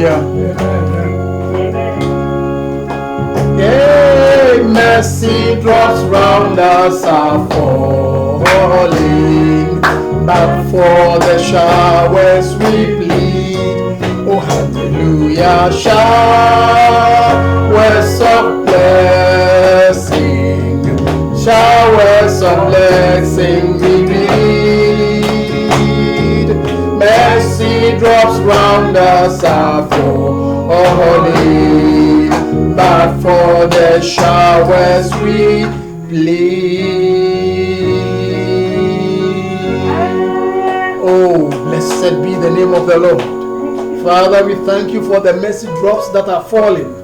Hallelujah. Yea, mercy drops round us are falling, but for the showers we plead. Oh, hallelujah, showers of blessing, showers of blessing we need. Mercy drops round us are falling, but for the showers we plead. Oh, blessed be the name of the Lord. Father, we thank you for the mercy drops that are falling,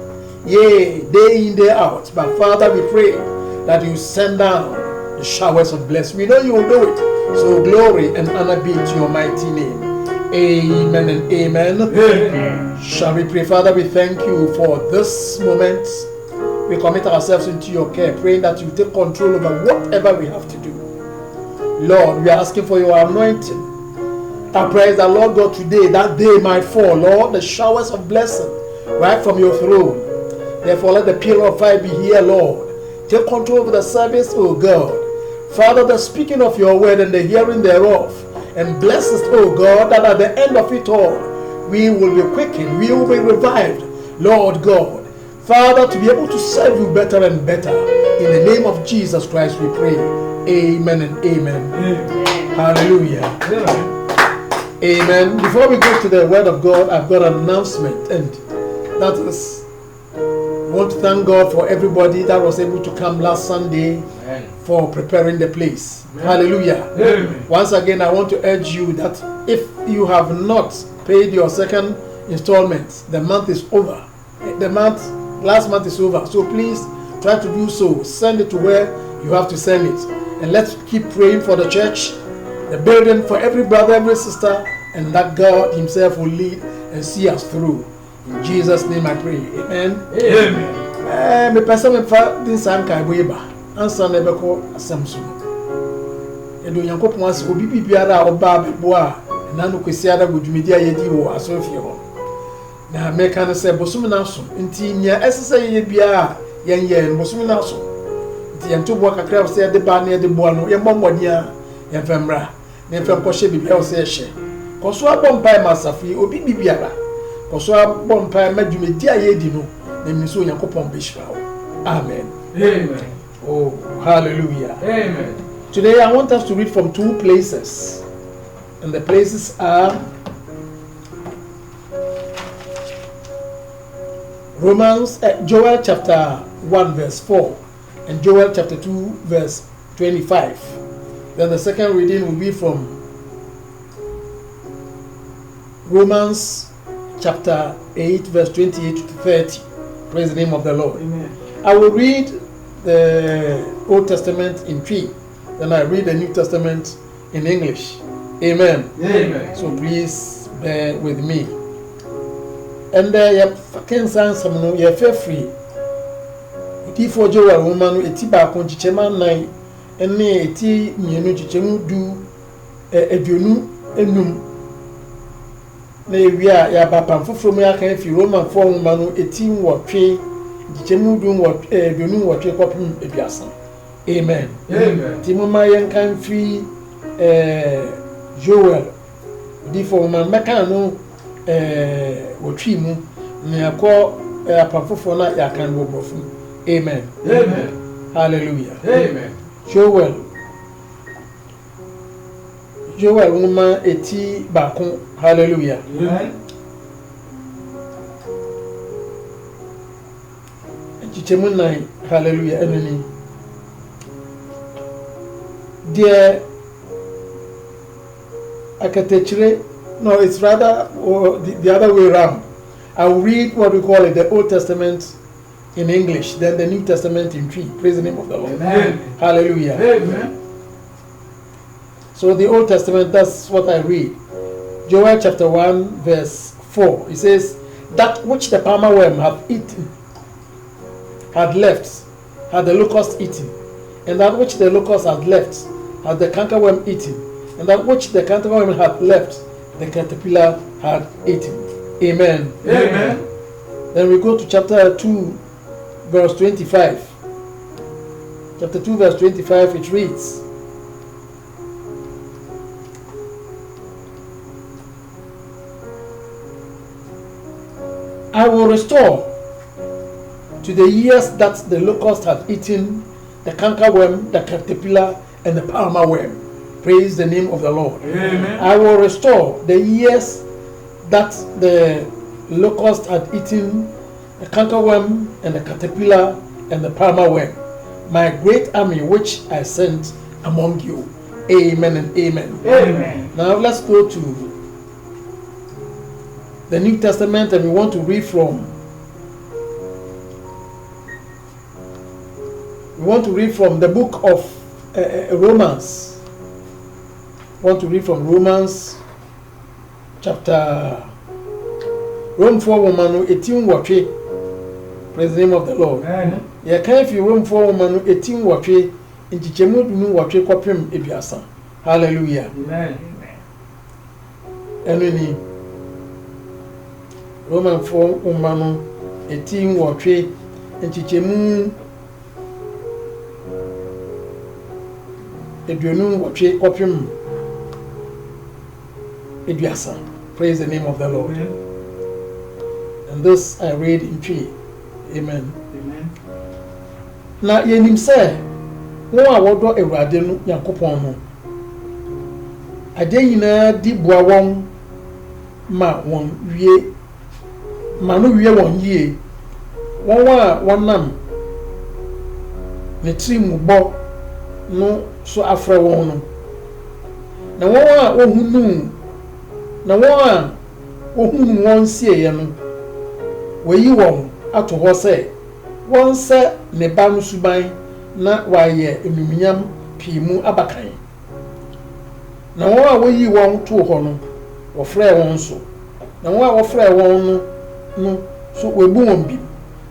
yea, day in, day out. But Father, we pray that you send down the showers of blessing. We know you will do it. So glory and honor be to your mighty name. Amen and amen. Amen. Shall we pray? Father, we thank you for this moment. We commit ourselves into your care, praying that you take control over whatever we have to do. Lord, we are asking for your anointing. I pray that, Lord God, today that day might fall, Lord, the showers of blessing right from your throne. Therefore, let the pillar of fire be here, Lord. Take control of the service, oh God. Father, the speaking of your word and the hearing thereof, and bless us, oh God, that at the end of it all, we will be quickened, we will be revived, Lord God. Father, to be able to serve you better and better. In the name of Jesus Christ we pray. Amen and amen. Amen. Hallelujah. Amen. Amen. Before we go to the word of God, I've got an announcement, and that is, I want to thank God for everybody that was able to come last Sunday. Amen. For preparing the place. Amen. Hallelujah. Amen. Once again, I want to urge you that if you have not paid your second installment, the month is over. Last month is over. So please try to do so. Send it to where you have to send it. And let's keep praying for the church, the building, for every brother, every sister, and that God himself will lead and see us through. In Jesus' name I pray. Amen. Amen. Me person me fa din san kai boyeba. Ansa na beko asamso. Edo Yankopon ase obi bibiara oba bebo a na no kwesi ada godwumedi ayedi wo asofie ho. Na meka no se bosom na so. Nti nya esese ye bia yenye bosom na so. Nti yentobo kakra se de ba na de bo no ye mmomodi a ye femra. Na fem ko hye bibia wo se hye. Koso abompa masafi obi bibiara. Koso abompa madwumedi ayedi no na miso Yankopon behira wo. Amen. Amen. Oh, hallelujah. Amen. Today I want us to read from two places. And the places are Joel chapter 1 verse 4 and Joel chapter 2 verse 25. Then the second reading will be from Romans chapter 8 verse 28 to 30. Praise the name of the Lord. Amen. I will read the Old Testament in Twi, then I read the New Testament in English. Amen. Amen. So please bear with me. And you can say something. You feel free. Before Joel woman, etiba konchichema nai, ene eti mienu chichemu du eduonu enum. Na ewia ya papa mfoforo mu ya kan fi Roman 4 woman eti nwotwe. Amen. Amen. Timoma yankan free Joel. Before man mekano wotwi mu na yakọ apafofo na yakan bobofu. Amen. Amen. Hallelujah. Amen. Joel woman eti bakon. Hallelujah. Amen. Hallelujah. Enemy. Dear Akatechre, no, it's rather the other way around. I will read what we call it, the Old Testament in English, then the New Testament in Twi. Praise the name of the Lord. Amen. Hallelujah. Amen. So the Old Testament, that's what I read. Joel chapter 1 verse 4. It says, that which the palmer worm hath eaten, had left, had the locust eaten, and that which the locust had left, had the cankerworm eaten, and that which the cankerworm had left, the caterpillar had eaten. Amen. Amen. Then we go to chapter 2, verse 25. Chapter 2, verse 25, it reads, I will restore to the years that the locust have eaten, the cankerworm, the caterpillar, and the palmer worm. Praise the name of the Lord. Amen. I will restore the years that the locust had eaten, the cankerworm, and the caterpillar, and the palmer worm, my great army which I sent among you. Amen and amen. Amen. Now let's go to the New Testament, and we want to read from the book of Romans. We want to read from Romans chapter Rome 4 woman 18 watwe. Praise the name of the Lord. Amen. Yeah, can if you Rome 4 woman 18 watwe in chichemu dunu watwe kwapem eduasa. Hallelujah. Amen. Enuni Roman 4 woman 18 watwe in chichemu eduonu watwe kwapem eduasa. Praise the name of the Lord. Amen. And this I read in tree. Amen. Amen. Na yenim se won a wodo Awurade no Yakopon no ade nyina di boa won ma won wie ma no wie won yie won a wonam ne trim bo no so afra won no na won a ohunu na won a ohunu won sie no weyi won ato ho se won se ne ba no suban na waye enumunyam pimu abakan na won a weyi won to ho no wo frɛ won so na won a wo frɛ won no so webu won bi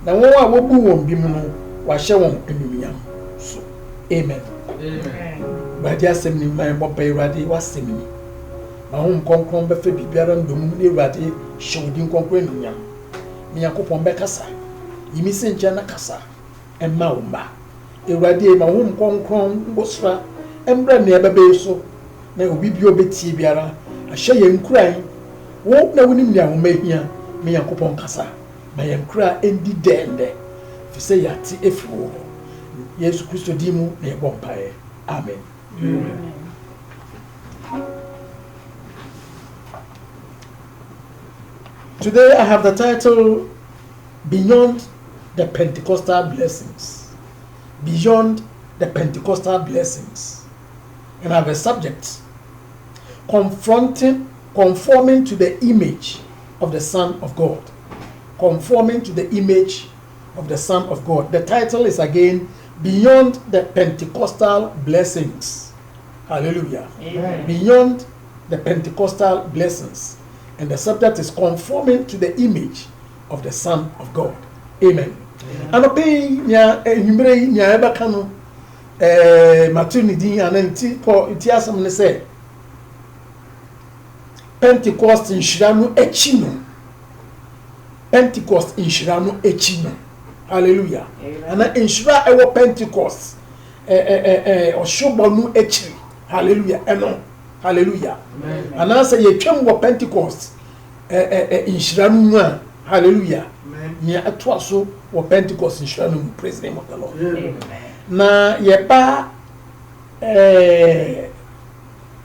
na won a wobu won bi mu no wa hye won enumunyam so. Amen. Amen. Badi asem ni man bo Awurade wasem ni ma hom konkron be fa bibiara ndom ni Awurade hye odin konkron enumunyam ni Yakopon be kasa yimi se nche na kasa emma wo mba Awurade ma hom konkron mbosra embra ne ebebe so na obi bi obetie biara ahye ye nkuran wo na wonim ne ahomahia me Yakopon kasa ma ye nkura endi dende fi se yati efiwo Yesu Kristo di mu na ye bompae. Amen. Amen. Today I have the title Beyond the Pentecostal Blessings. Beyond the Pentecostal Blessings. And I have a subject conforming to the image of the Son of God. Conforming to the image of the Son of God. The title is again Beyond the Pentecostal Blessings. Hallelujah. Amen. Beyond the Pentecostal Blessings. And the subject is conforming to the image of the Son of God. Amen. And obey nya enumere nya ebaka no maternity and nti ko itiasam ne say Pentecost inhyira no echi no. Pentecost inhyira no echi no. Hallelujah. And inhyira ewo Pentecost oshobo no echi. Hallelujah. Eno. Hallelujah. And answer ye twem wo Pentecost inhyira no a. Hallelujah. Nya atwa so wo Pentecost inhyira no. Praise the name of the Lord. Amen. Na yeba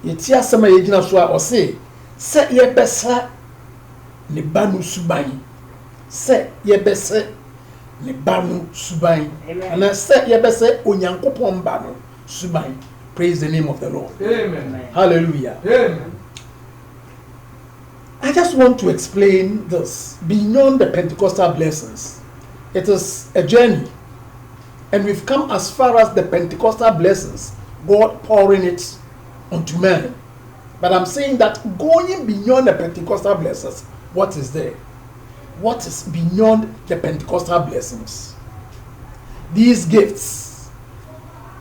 yeti asema yegina so a ose se yebesa ne banu suban se yebese ne banu suban and se yebese onyankopon banu suban. Praise the name of the Lord. Amen. Hallelujah. Amen. I just want to explain this beyond the Pentecostal blessings. It is a journey, and we've come as far as the Pentecostal blessings, God pouring it onto man. But I'm saying that going beyond the Pentecostal blessings, what is there? What is beyond the Pentecostal blessings? These gifts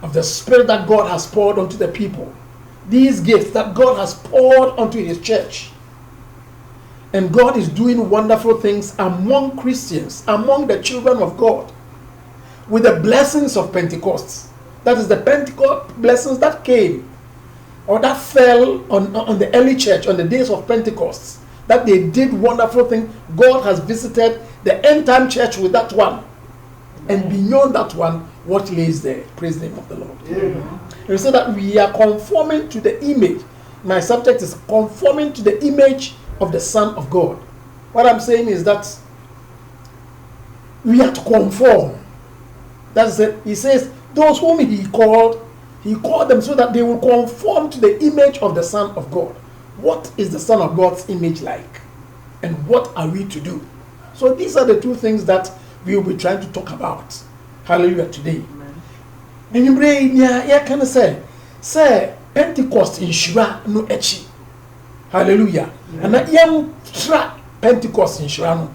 of the Spirit that God has poured onto the people, these gifts that God has poured onto His church, And God is doing wonderful things among Christians, among the children of God, with the blessings of Pentecost. That is the Pentecost blessings that came or that fell on the early church on the days of Pentecost. That they did wonderful things. God has visited the end time church with that one. And beyond that one, what lays there? Praise the name of the Lord. We say that we are conforming to the image. My subject is conforming to the image of the Son of God. What I'm saying is that we have to conform. That's it. He says, those whom he called them so that they will conform to the image of the Son of God. What is the Son of God's image like? And what are we to do? So these are the two things that we will be trying to talk about. Hallelujah today. And you bring yeah, can say Pentecost in Shura no echi. Hallelujah. And that young tra Pentecost in Shura no.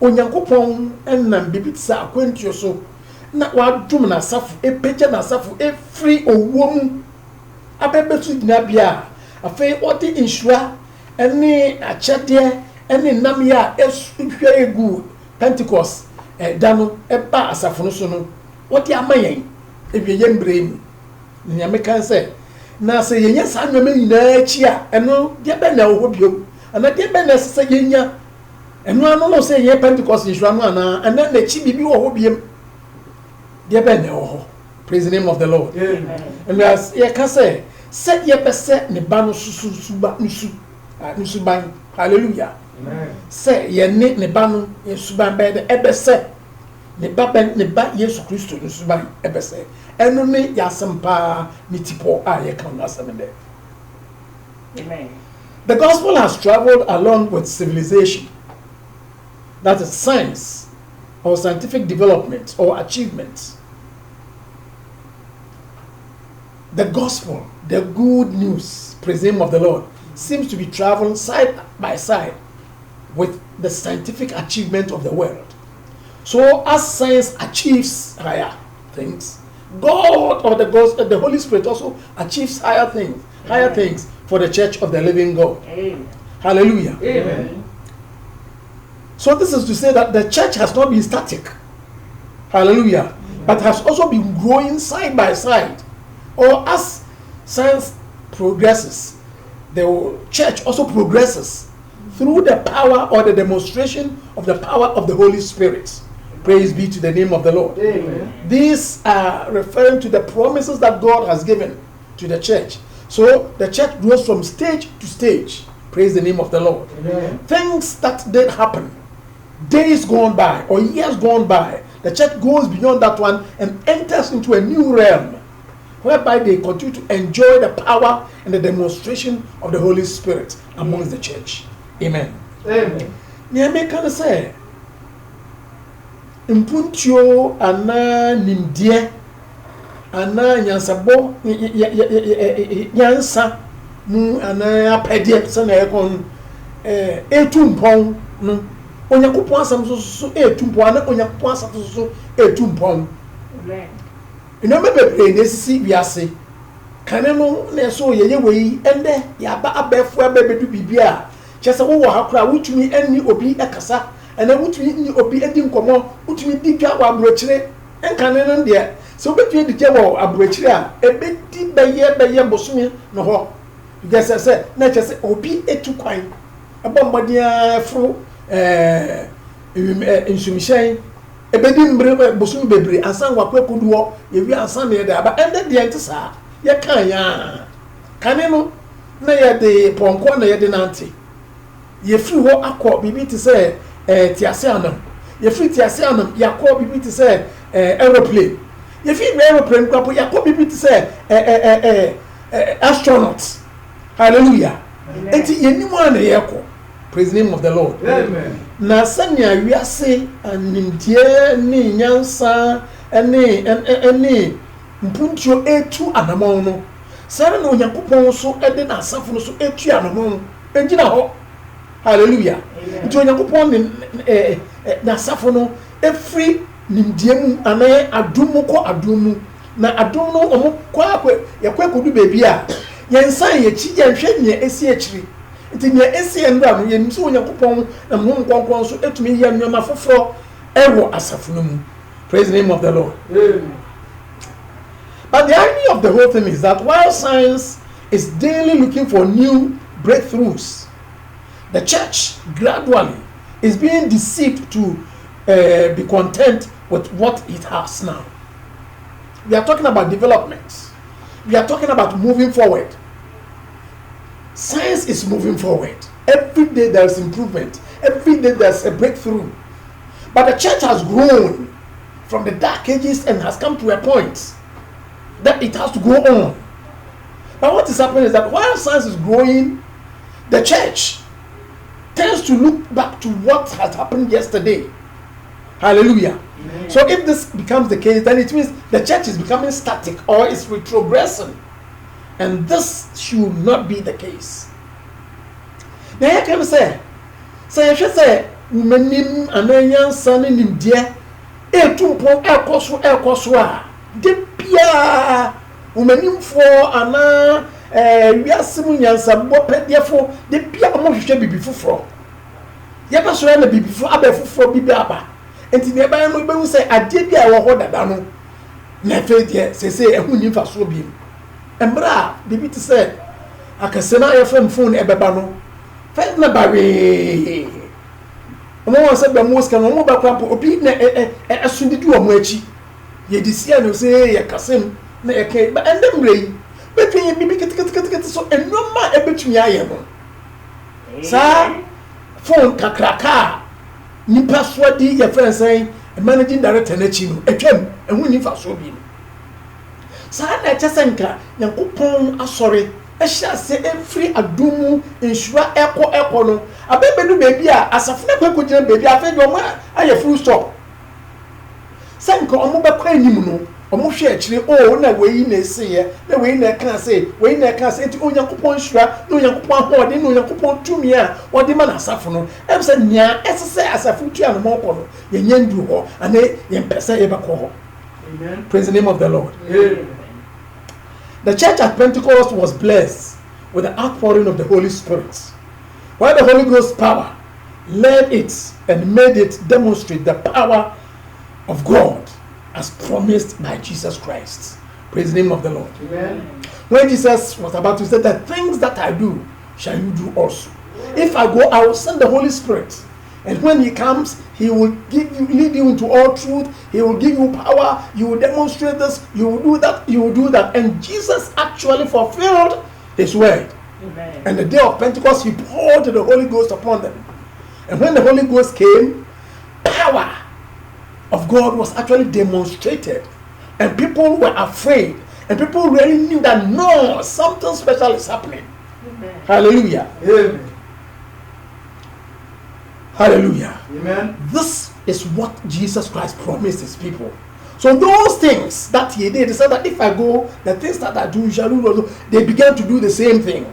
Onyankopon enam bibit sa akwentio so na wadum na safu epeja na safu e free owom abebetu dinabia afei odi insura ene achede ene nam ya ehwe egu Pentecost dano eba asafu no so no odi amayen ebiye mbrem ni amekan say na say yenya sa nweme nyina achi a eno de be na wo biom ana de be na se yenya eno ano no say ye Pentecost insura no ana ana na chi bibi wo biem de be na wo. Praise the name of the Lord. Amen. And as ye can say ye pese ne ba no susuba nusu ban. Hallelujah. Amen. Say ye ne ba no suban be de ebese ne ba Yesu Kristo nusu ban ebese eno ne yasempa ni tipo a ye kan asem de. Amen. The gospel has traveled along with civilization, that is science or scientific development or achievements. The gospel, the good news, praise the name of the Lord, seems to be traveling side by side with the scientific achievement of the world. So as science achieves higher things, God or the Holy Spirit also achieves higher things for the church of the living God. Amen. Hallelujah. Amen. So this is to say that the church has not been static. Hallelujah. Amen. But has also been growing side by side. Or as science progresses, the church also progresses through the power or the demonstration of the power of the Holy Spirit. Praise be to the name of the Lord. Amen. These are referring to the promises that God has given to the church. So the church grows from stage to stage. Praise the name of the Lord. Amen. Things that did happen, days gone by or years gone by, the church goes beyond that one and enters into a new realm whereby they continue to enjoy the power and the demonstration of the Holy Spirit amongst the church. Amen. Amen. Niame can say impuntio ana nimdie ana nyansabo nyansa mu ana apede se na ekon etumpon no Onyankopon asam so etumpon ana Onyankopon asam so etumpon. Amen. Ino mebebe nesisi wiase kane no na so yeye wei ende ya ba abefu abebedu bibia chese wo hakura wutumi enni obi ekasa ena wutumi ni obi edi nkomo wutumi diga wa abrochire enkane no de so betumi diga wa abrochire a ebedi beye bosumi no ho gese se na chese obi etu kwan abombodea fru insumishen ebedi mbre bosumi bebre ansan wakwakuduo yewi ansan ne de aba ende de entisa ye kan ya kane no na ye de ponko na ye de nante ye firi ho akọ bibi ti se tiase anam ye firi tiase anam yakọ bibi ti se aeroplane ye firi aeroplane kwapo yakọ bibi ti se astronauts. Hallelujah. Enti ye nimu ana ye kọ. Praise the name of the Lord. Amen. Na sanya wiase animdie ni nyansa ene mpuntio etu anamon no sare na Onyankopon so ede na asafo no so etu anamon engina ho. Hallelujah. Nti Onyankopon na asafo no efri nimdie mu ana adumu ko adumu na adum no omo kwa yakwakudu bebi a yensan ye chi yenhwe ne esi akiri Intinya esi endra no yem so Onyankopɔn na mo nkonkon so etumi yɛ nneɛma foforo ɛwɔ asafo no mu. Praise the name of the Lord. Amen. But the irony of the whole thing is that while science is daily looking for new breakthroughs, the church gradually is being deceived to be content with what it has now. We are talking about development. We are talking about moving forward. Science is moving forward. Every day there is improvement. Every day there is a breakthrough. But the church has grown from the dark ages and has come to a point that it has to go on. But what is happening is that while science is growing, the church tends to look back to what has happened yesterday. Hallelujah. Amen. So if this becomes the case, then it means the church is becoming static or is retrogressing. And this should not be the case. Now I can say I should say, Menim Ananian Son in India, Etumpo Ekoswa, Depia, Umenim for Anna, Yasimunian Sabo Pediafo, Depia Moshe before. Yaba surrender before Abe Bibaba. And in the Bible, we say, I did be our order. Nefe say, a who for so beam. And bra, baby to say, I can send out your phone ebebano. First na baby. Omo say be most can omo ba kwampo obi na asundi du omo achi. Ye disia no say ye kasem na ye kai ba endem rei. Betwen bibi ket so enoma ebetumi aye no. Sa phone kakraka nipa so di ye friend say managing director na chi no etwam ehun ni fa so bi no. Sa na chesenka Nyankopɔn asɔre ehia se every adumu insura eko no abebedu baby a asafo na kwako gina baby afa de omo aye full stop senka omo bekwa anim no omo hwe akire o na weyi na eseye na weyi na kan se enti Onyankopɔn insura na Onyankopɔn ahode na Onyankopɔn tumi a ode ma na asafo no em se nya esese asafo tu an mo kɔ no ye nyandu ho ane ye mpese ye bekɔ ho. Amen. Praise the name of the Lord. Amen. The church at Pentecost was blessed with the outpouring of the Holy Spirit, while the Holy Ghost power led it and made it demonstrate the power of God as promised by Jesus Christ. Praise the name of the Lord. Amen. When Jesus was about to say, the things that I do shall you do also. If I go, I will send the Holy Spirit. And when he comes, he will lead you into all truth. He will give you power. You will demonstrate this. You will do that. You will do that. And Jesus actually fulfilled his word. Amen. And the day of Pentecost, he poured the Holy Ghost upon them. And when the Holy Ghost came, power of God was actually demonstrated. And people were afraid. And people really knew that no, something special is happening. Amen. Hallelujah. Amen. Hallelujah. Amen. This is what Jesus Christ promised his people. So those things that he did, he said that if I go, the things that I do, shall do also. They began to do the same thing.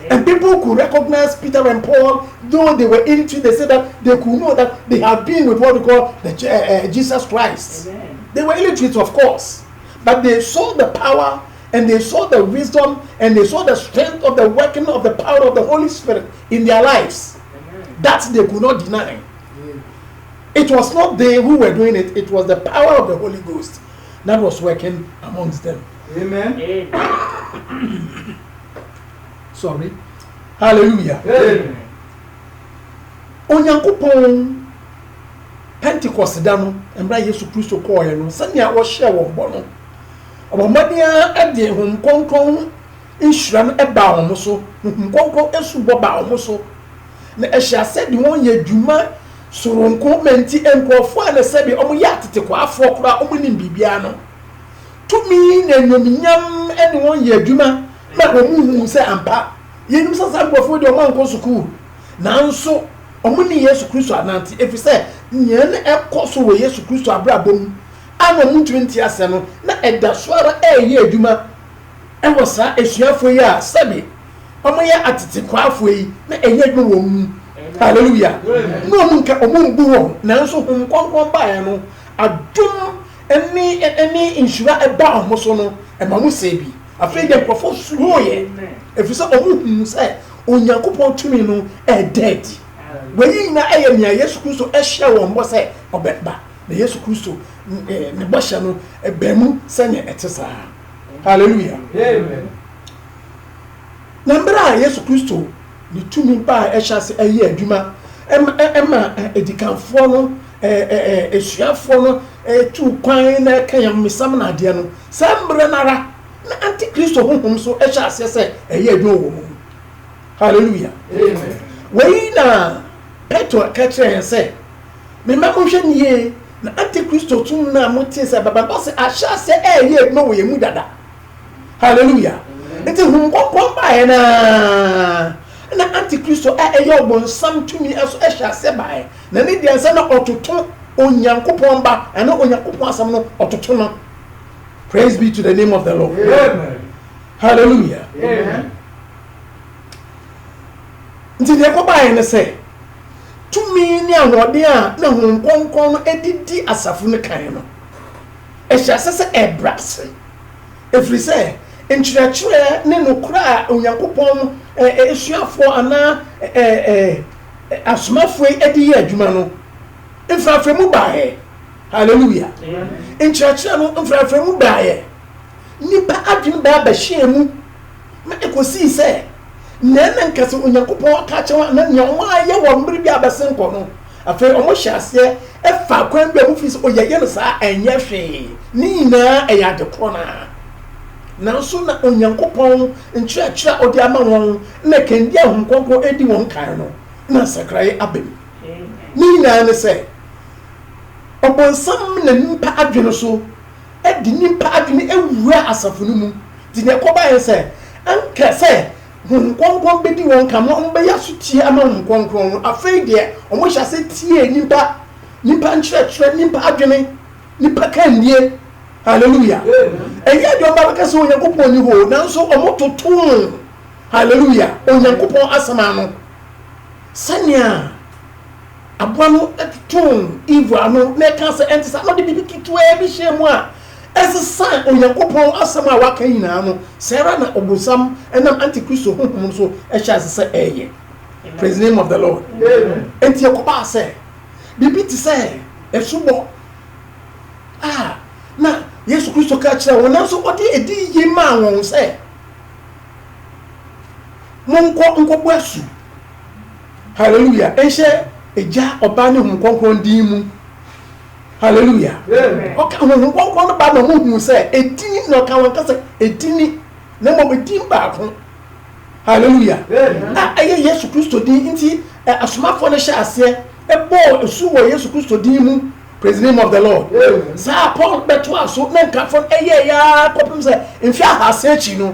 And people could recognize Peter and Paul, though they were into it, they said that they could know that they have been with what we call the Jesus Christ. Amen. They were illiterate, of course, but they saw the power and they saw the wisdom and they saw the strength of the working of the power of the Holy Spirit in their lives. That they could not deny. It was not they who were doing it, it was the power of the Holy Ghost that was working amongst them. Amen. Sorry. Hallelujah. Amen. Onyankopɔn Pentecost da no, embra Yesu Kristo kɔɔ no, sɛnea wɔhyɛ wɔn bɔ no. Ɔbɔmmɔden ɛde hom kɔnkɔn nhyira no ɛba wɔn so, hom kɔnkɔn esubɔ ba wɔn so. Na ɛhyɛ asɛ de wɔn yɛ dwuma soronko menti nkurɔfoɔ a na sɛbi ɔmo yɛ atetekwafoɔ koraa ɔmo nim biribiara no. Tumi na enyomnyam ɛde wɔn yɛ adwuma na wɔn hu sɛ ampa. Yɛnim sɛ saa nkurɔfoɔ de ɔmo ankɔ sukuu. Nanso ɔmo ne Yesu Kristo anante efisɛ nyɛ ne ɛkɔ so wɔ Yesu Kristo abrabɔ mu. Ana ɔmo ntumi nte asɛ no na ɛda so ara ɛyɛ adwuma ɛwɔ saa esuafoɔ yi a sɛbi ɔmo yɛ atetekwafoɔ yi na ɛyɛ adwuma wɔ mu. Hallelujah. No ɔmo nka ɔmo mbu wɔn nanso hom kɔnkɔn baeɛ no adom ɛne nhyira ɛba ɔmo so no ɛma mo sɛ bi afei deɛ nkurɔfoɔ suro yɛ efisɛ ɔmo hu sɛ onyankopɔn tumi no dead wei na ɛyɛ nea Yesu Kristo ɛhyɛ wɔn bɔ sɛ ɔbɛba na Yesu Kristo ne bɔhyɛ no ɛbɛmu sɛnea ɛte saa hallelujah Amen. Number Yesu Kristo ne tumi ba ɛhyɛ ase ɛyɛ adwuma ɛma edikanfoɔ no esuafoɔ no tu kwan na ɛka yammisam na adeɛ no sɛmbre nara na antikristo honhom so ɛhyɛ ase sɛ ɛyɛ adwuma wɔ mu hallelujah Amen. wei na Petro ka kyerɛ sɛ memma mohwɛ nie na antikristo tum na motie sɛ baba sɛ ahyɛ ase ɛyɛ adwuma wɔ yɛn mu dada hallelujah nti hunkɔnkɔn baeɛ na antikristo ɛyɛ ɔbɔnsam tumi ɛso ɛhyɛ ase baeɛ na ne deɛ sɛ na ɔtoto onyankopɔn ba ɛne onyankopɔn asɛm no ɔtoto no. Praise be to the name of the Lord. Amen. Hallelujah. Amen. Nti deɛ kɔbaeɛ ne sɛ tumi ne ahoɔden a na hunkɔnkɔn no ɛdidi asafo no kan no ɛhyɛ ase sɛ ɛbra ase ɛfiri sɛ nkyerɛkyerɛ ne nokora a onyankopɔn esuafoɔ anaa asomafoɔ adi yɛ adwuma no mfrafrɛ mu baeɛ hallelujah nkyerɛkyerɛ no mfrafrɛ mu baeɛ nipa adwene baa bɛhyɛ mu ma ɛkɔsii sɛ nɛɛnɛ nkɛse onyankopɔn aka kyerɛ na nea ɔmo ayɛ wɔ mmere bi abɛsen kɔ no afei ɔmo hyɛ aseɛ ɛfa kwan bi a mo fi sɛ ɔyɛyɛ no saa ɛnyɛ hwee ne nyinaa ɛyɛ ade korɔ naa nanso na onyankopɔn nkyerɛkyerɛ a ɔde ama wɔn na kendi a ahonkɔnkɔn edi wɔn kan no na sakraeɛ aba mu ne nyinaa ne sɛ ɔbɔnsam na nipa adwene so ɛde nipa adwene ewura asafo no mu di na ɛkɔbaeɛ sɛ anka sɛ ahonkɔnkɔn bɛdi wɔn kam na ɔmo bɛyɛ asotie ama ahonkɔnkɔn no afei deɛ ɔmo hyɛ ase tie nipa nkyerɛkyerɛ nipa adwene nipa kandie hallelujah ɛyɛ deɛ ɔba bɛka sɛ onyankopɔn ni hɔ nanso ɔmo totoon hallelujah onyankopɔn asɛm ano sɛnea aboa no totoon evil ano na ɛka sɛ ɛnte sɛ ɔde biribi ketewa bi hyɛ mu a ɛsesa onyankopɔn asɛm a waka nyinaa no sɛra na ɔbosam ɛnam antikristo honhom so ɛhyɛ ase sɛ ɛyɛ praise the name of the Lord enti ɛkɔbaa sɛ biribi te sɛ ɛsobɔ na Yesu Kristo ka kyerɛ wɔn nanso ɔde edi yie maa wɔn sɛ nkɔbɔ asu hallelujah ɛhyɛ egya ɔbaa ne honkonkron din mu hallelujah ɔka honkonkron no ba na ɔmo hu sɛ edini na ɔka wɔn kasa edini na mo edin baako hallelujah ɛyɛ Yesu Kristo din nti asomafoɔ no hyɛ aseɛ ɛbɔ esu wɔ Yesu Kristo din mu. Praise the name of the Lord. Sa Paul beto aso na nkafo ɛyɛ ya kopim sɛ mfi ahase akyi no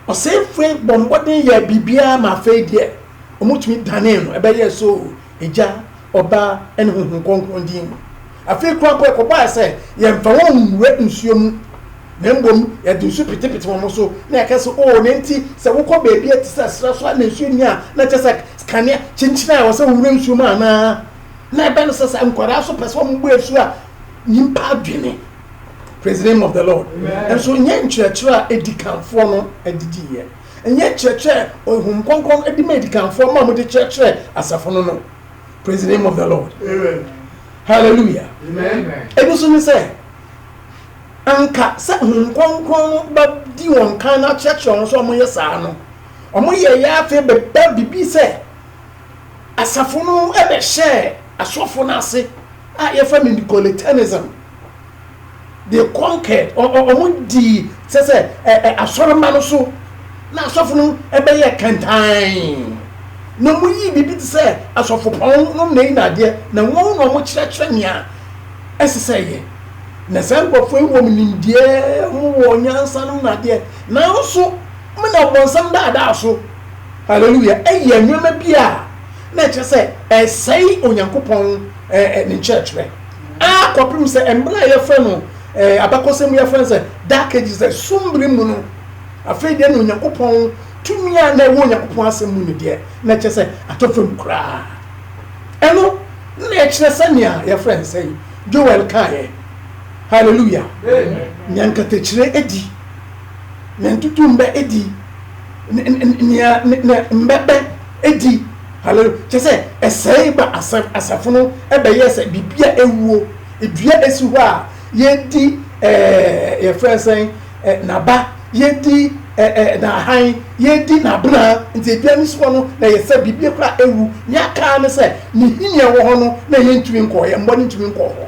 ɔsɛfwe bɔmbɔden yɛ bibia ma afei deɛ ɔmotumi dane no ɛbɛyɛ so egya ɔba ɛne honhom kronkron din mu afei kronkron ɛkɔbaa sɛ yɛmfa wɔn nwura nsuo mu na mbom yɛde nsu pitipiti wɔn so na yɛka sɛ o ne nti sɛ wokɔ baabi ati sɛ sra so na nsuo ni a na kyɛ sɛ kanea kyinkyina a wɔsɛ wɔwura nsuo mu anaa na ebe no sɛ nkwadaa so pɛsɛ wɔn bu esu a nyimpa adwene praise the name of the Lord nso nyɛ nkyerɛkyerɛ a edikanfoɔ no adidi yɛ nyɛ nkyerɛkyerɛ ohun kɔnkɔn edi ma edikanfoɔ ma mo de kyerɛkyerɛ asafo no praise the name of the Lord hallelujah ebi so ni sɛ anka sɛ ohun kɔnkɔn ba di wɔn kan na kyerɛkyerɛ wɔn so wɔn yɛ saa no wɔn yɛ yɛ afei bɛba bibi sɛ asafo no ɛbɛhyɛ asɔfo n'ase a yɛfɛ no Nicolitanism they conquered ɔmo di sɛ asɔrɔma no so na asɔfo no ɛbɛyɛ kɛntan na ɔmo yi bibi te sɛ asɔfo pɔn no na yi n'adeɛ na wɔn na ɔmo kyerɛkyerɛ nea ɛsesɛ yɛ na sɛ nkɔfo yi wɔ mu nimdeɛ ho wɔ nyansa no n'adeɛ nanso mo na ɔbɔnsam daadaa so hallelujah ɛyɛ nneɛma bi a na kyerɛ sɛ ɛsɛe onyankopɔn ne nkyerɛkyerɛ kɔpem sɛ mbra yɛfrɛ no abakɔsɛm yɛfrɛ sɛ dark ages sɛ sumbere mu no afei deɛ ne onyankopɔn tumi a na ɛwɔ onyankopɔn asɛm mu no deɛ na kyerɛ sɛ atɔfam koraa ɛno na ɛkyerɛ sɛnea yɛfrɛ no sɛ Joel kaeɛ hallelujah nyankatakyerɛ adi nyantutumba adi mbebe edi hallelujah chese esei ba asafo no ebe yese bibia ewuo edua esi ho a yedi ye friend naba yedi na han yedi na bra nti edua ni so no na yese bibia kra ewu nya ka ne se ni hinia wo ho no na ye ntumi nko ye mbɔ ni ntumi nko ho.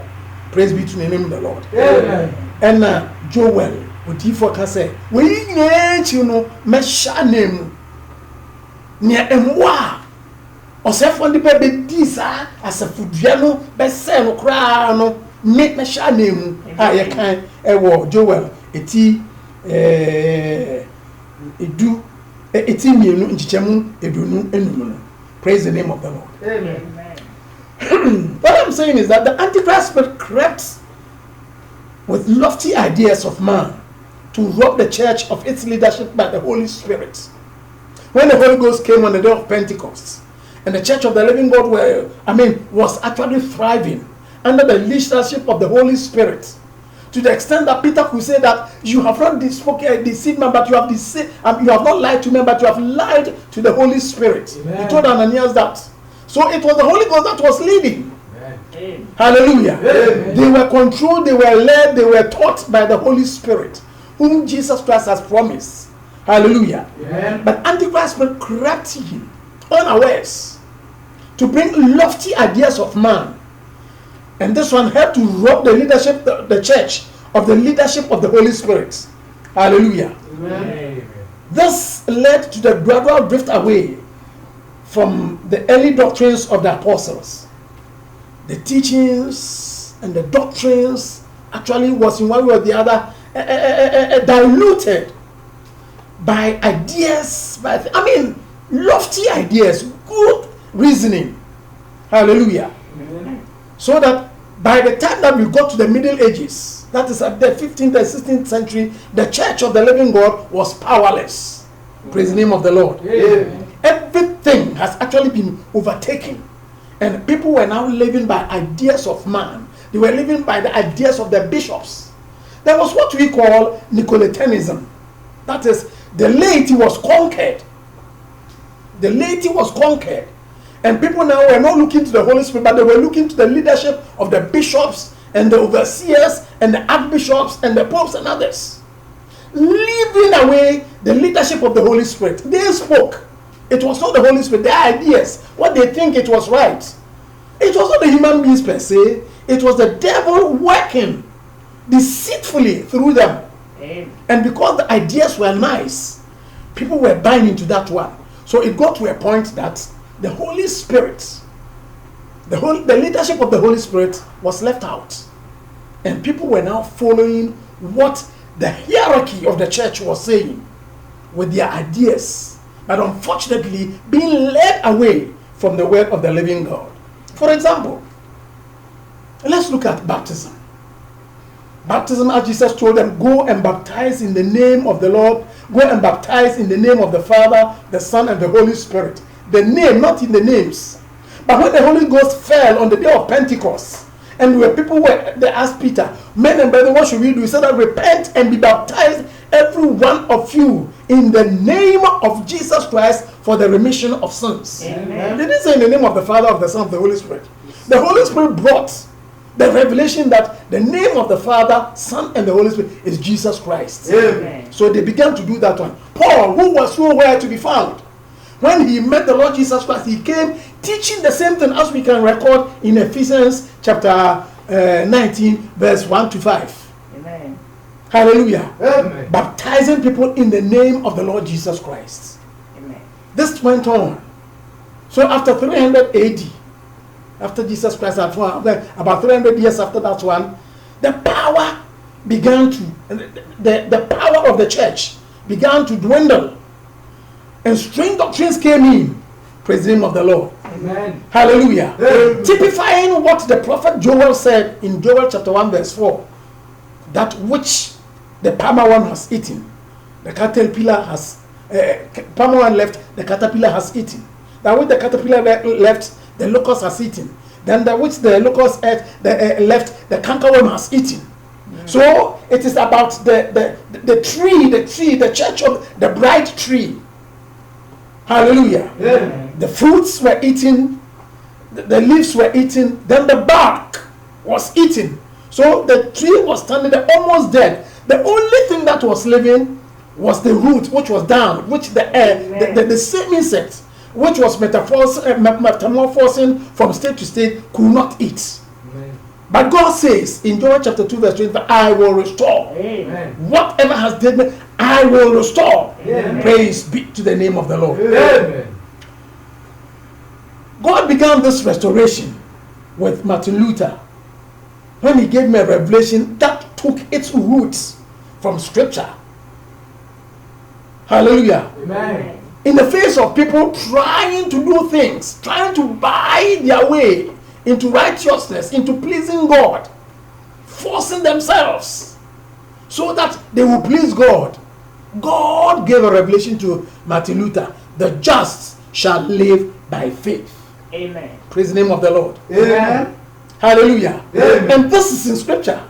Praise be to the name of the Lord. Amen. And Joel odi for ka say we nyina chi no me sha name ne emwa osefo ndi be di sa asafudua no be se no kra no me sha name a ye kan wo Joel eti edu eti mienu nchichemu edunu enum. Praise the name of the Lord. Amen. What I'm saying is that the Antichrist spirit crept with lofty ideas of man to rob the church of its leadership by the Holy Spirit. When the Holy Ghost came on the day of Pentecost, and the church of the living God was actually thriving under the leadership of the Holy Spirit, to the extent that Peter could say that you have not deceived man, but you have deceived, you have not lied to men, but you have lied to the Holy Spirit. Amen. He told Ananias that. So it was the Holy Ghost that was leading. Amen. Hallelujah. Amen. They were controlled, they were led, they were taught by the Holy Spirit, whom Jesus Christ has promised. Hallelujah. Amen. But Antichrist will corrupt him unawares to bring lofty ideas of man. And this one helped to rob the leadership, the church, of the leadership of the Holy Spirit. Hallelujah. Amen. This led to the gradual drift away from the early doctrines of the apostles. The teachings and the doctrines actually was in one way or the other diluted by ideas, lofty ideas, good reasoning. Hallelujah. Amen. So that by the time that we got to the Middle Ages, that is at the 15th and 16th century, the church of the living God was powerless. Praise the name of the Lord. Amen. Everything has actually been overtaken, and people were now living by ideas of man. They were living by the ideas of the bishops. There was what we call Nicolitanism. That is, the laity was conquered. The laity was conquered, and people now were not looking to the Holy Spirit, but they were looking to the leadership of the bishops and the overseers and the archbishops and the popes and others, leaving away the leadership of the Holy Spirit. They spoke. It was not the Holy Spirit, their ideas, what they think it was right. It was not the human beings per se. It was the devil working deceitfully through them. Amen. And because the ideas were nice, people were buying into that one. So it got to a point that the Holy Spirit, the leadership of the Holy Spirit was left out. And people were now following what the hierarchy of the church was saying with their ideas, but unfortunately being led away from the word of the living God. For example, let's look at baptism. Baptism, as Jesus told them, go and baptize in the name of the Lord, go and baptize in the name of the Father, the Son, and the Holy Spirit. The name, not in the names. But when the Holy Ghost fell on the day of Pentecost, and they asked Peter, men and brethren, what should we do? He said, repent and be baptized, every one of you, in the name of Jesus Christ for the remission of sins. Amen. They didn't say in the name of the Father, of the Son, of the Holy Spirit. The Holy Spirit brought the revelation that the name of the Father, Son, and the Holy Spirit is Jesus Christ. Amen. So they began to do that one. Paul, who was nowhere to be found, when he met the Lord Jesus Christ, he came teaching the same thing as we can record in Ephesians chapter 19, verse 1 to 5. Amen. Hallelujah. Amen. Baptizing people in the name of the Lord Jesus Christ. Amen. This went on. So after 300 AD, after Jesus Christ had about 300 years after that one, the power began to, the power of the church began to dwindle. And strange doctrines came in. Praise the name of the Lord. Amen. Hallelujah. Amen. Typifying what the prophet Joel said in Joel chapter 1 verse 4. That which the palmer one has eaten, the caterpillar has, palmer one left, the caterpillar has eaten. That which the caterpillar left, the locust has eaten. Then that which the locust left, the cankerworm has eaten. Mm-hmm. So it is about the tree, the church of the bright tree. Hallelujah. Amen. The fruits were eaten, the leaves were eaten, then the bark was eaten. So the tree was standing there almost dead. The only thing that was living was the root, which was down, which the same insect, which was metamorphosing from state to state, could not eat. Amen. But God says in John chapter 2 verse 20, I will restore. Amen. Whatever has dead, I will restore. Amen. Praise be to the name of the Lord. Amen. God began this restoration with Martin Luther when he gave me a revelation that took its roots from scripture. Hallelujah. Amen. In the face of people trying to do things, trying to buy their way into righteousness, into pleasing God, forcing themselves so that they will please God, God gave a revelation to Martin Luther: the just shall live by faith. Amen. Praise the name of the Lord. Amen. Hallelujah. Amen. And this is in scripture,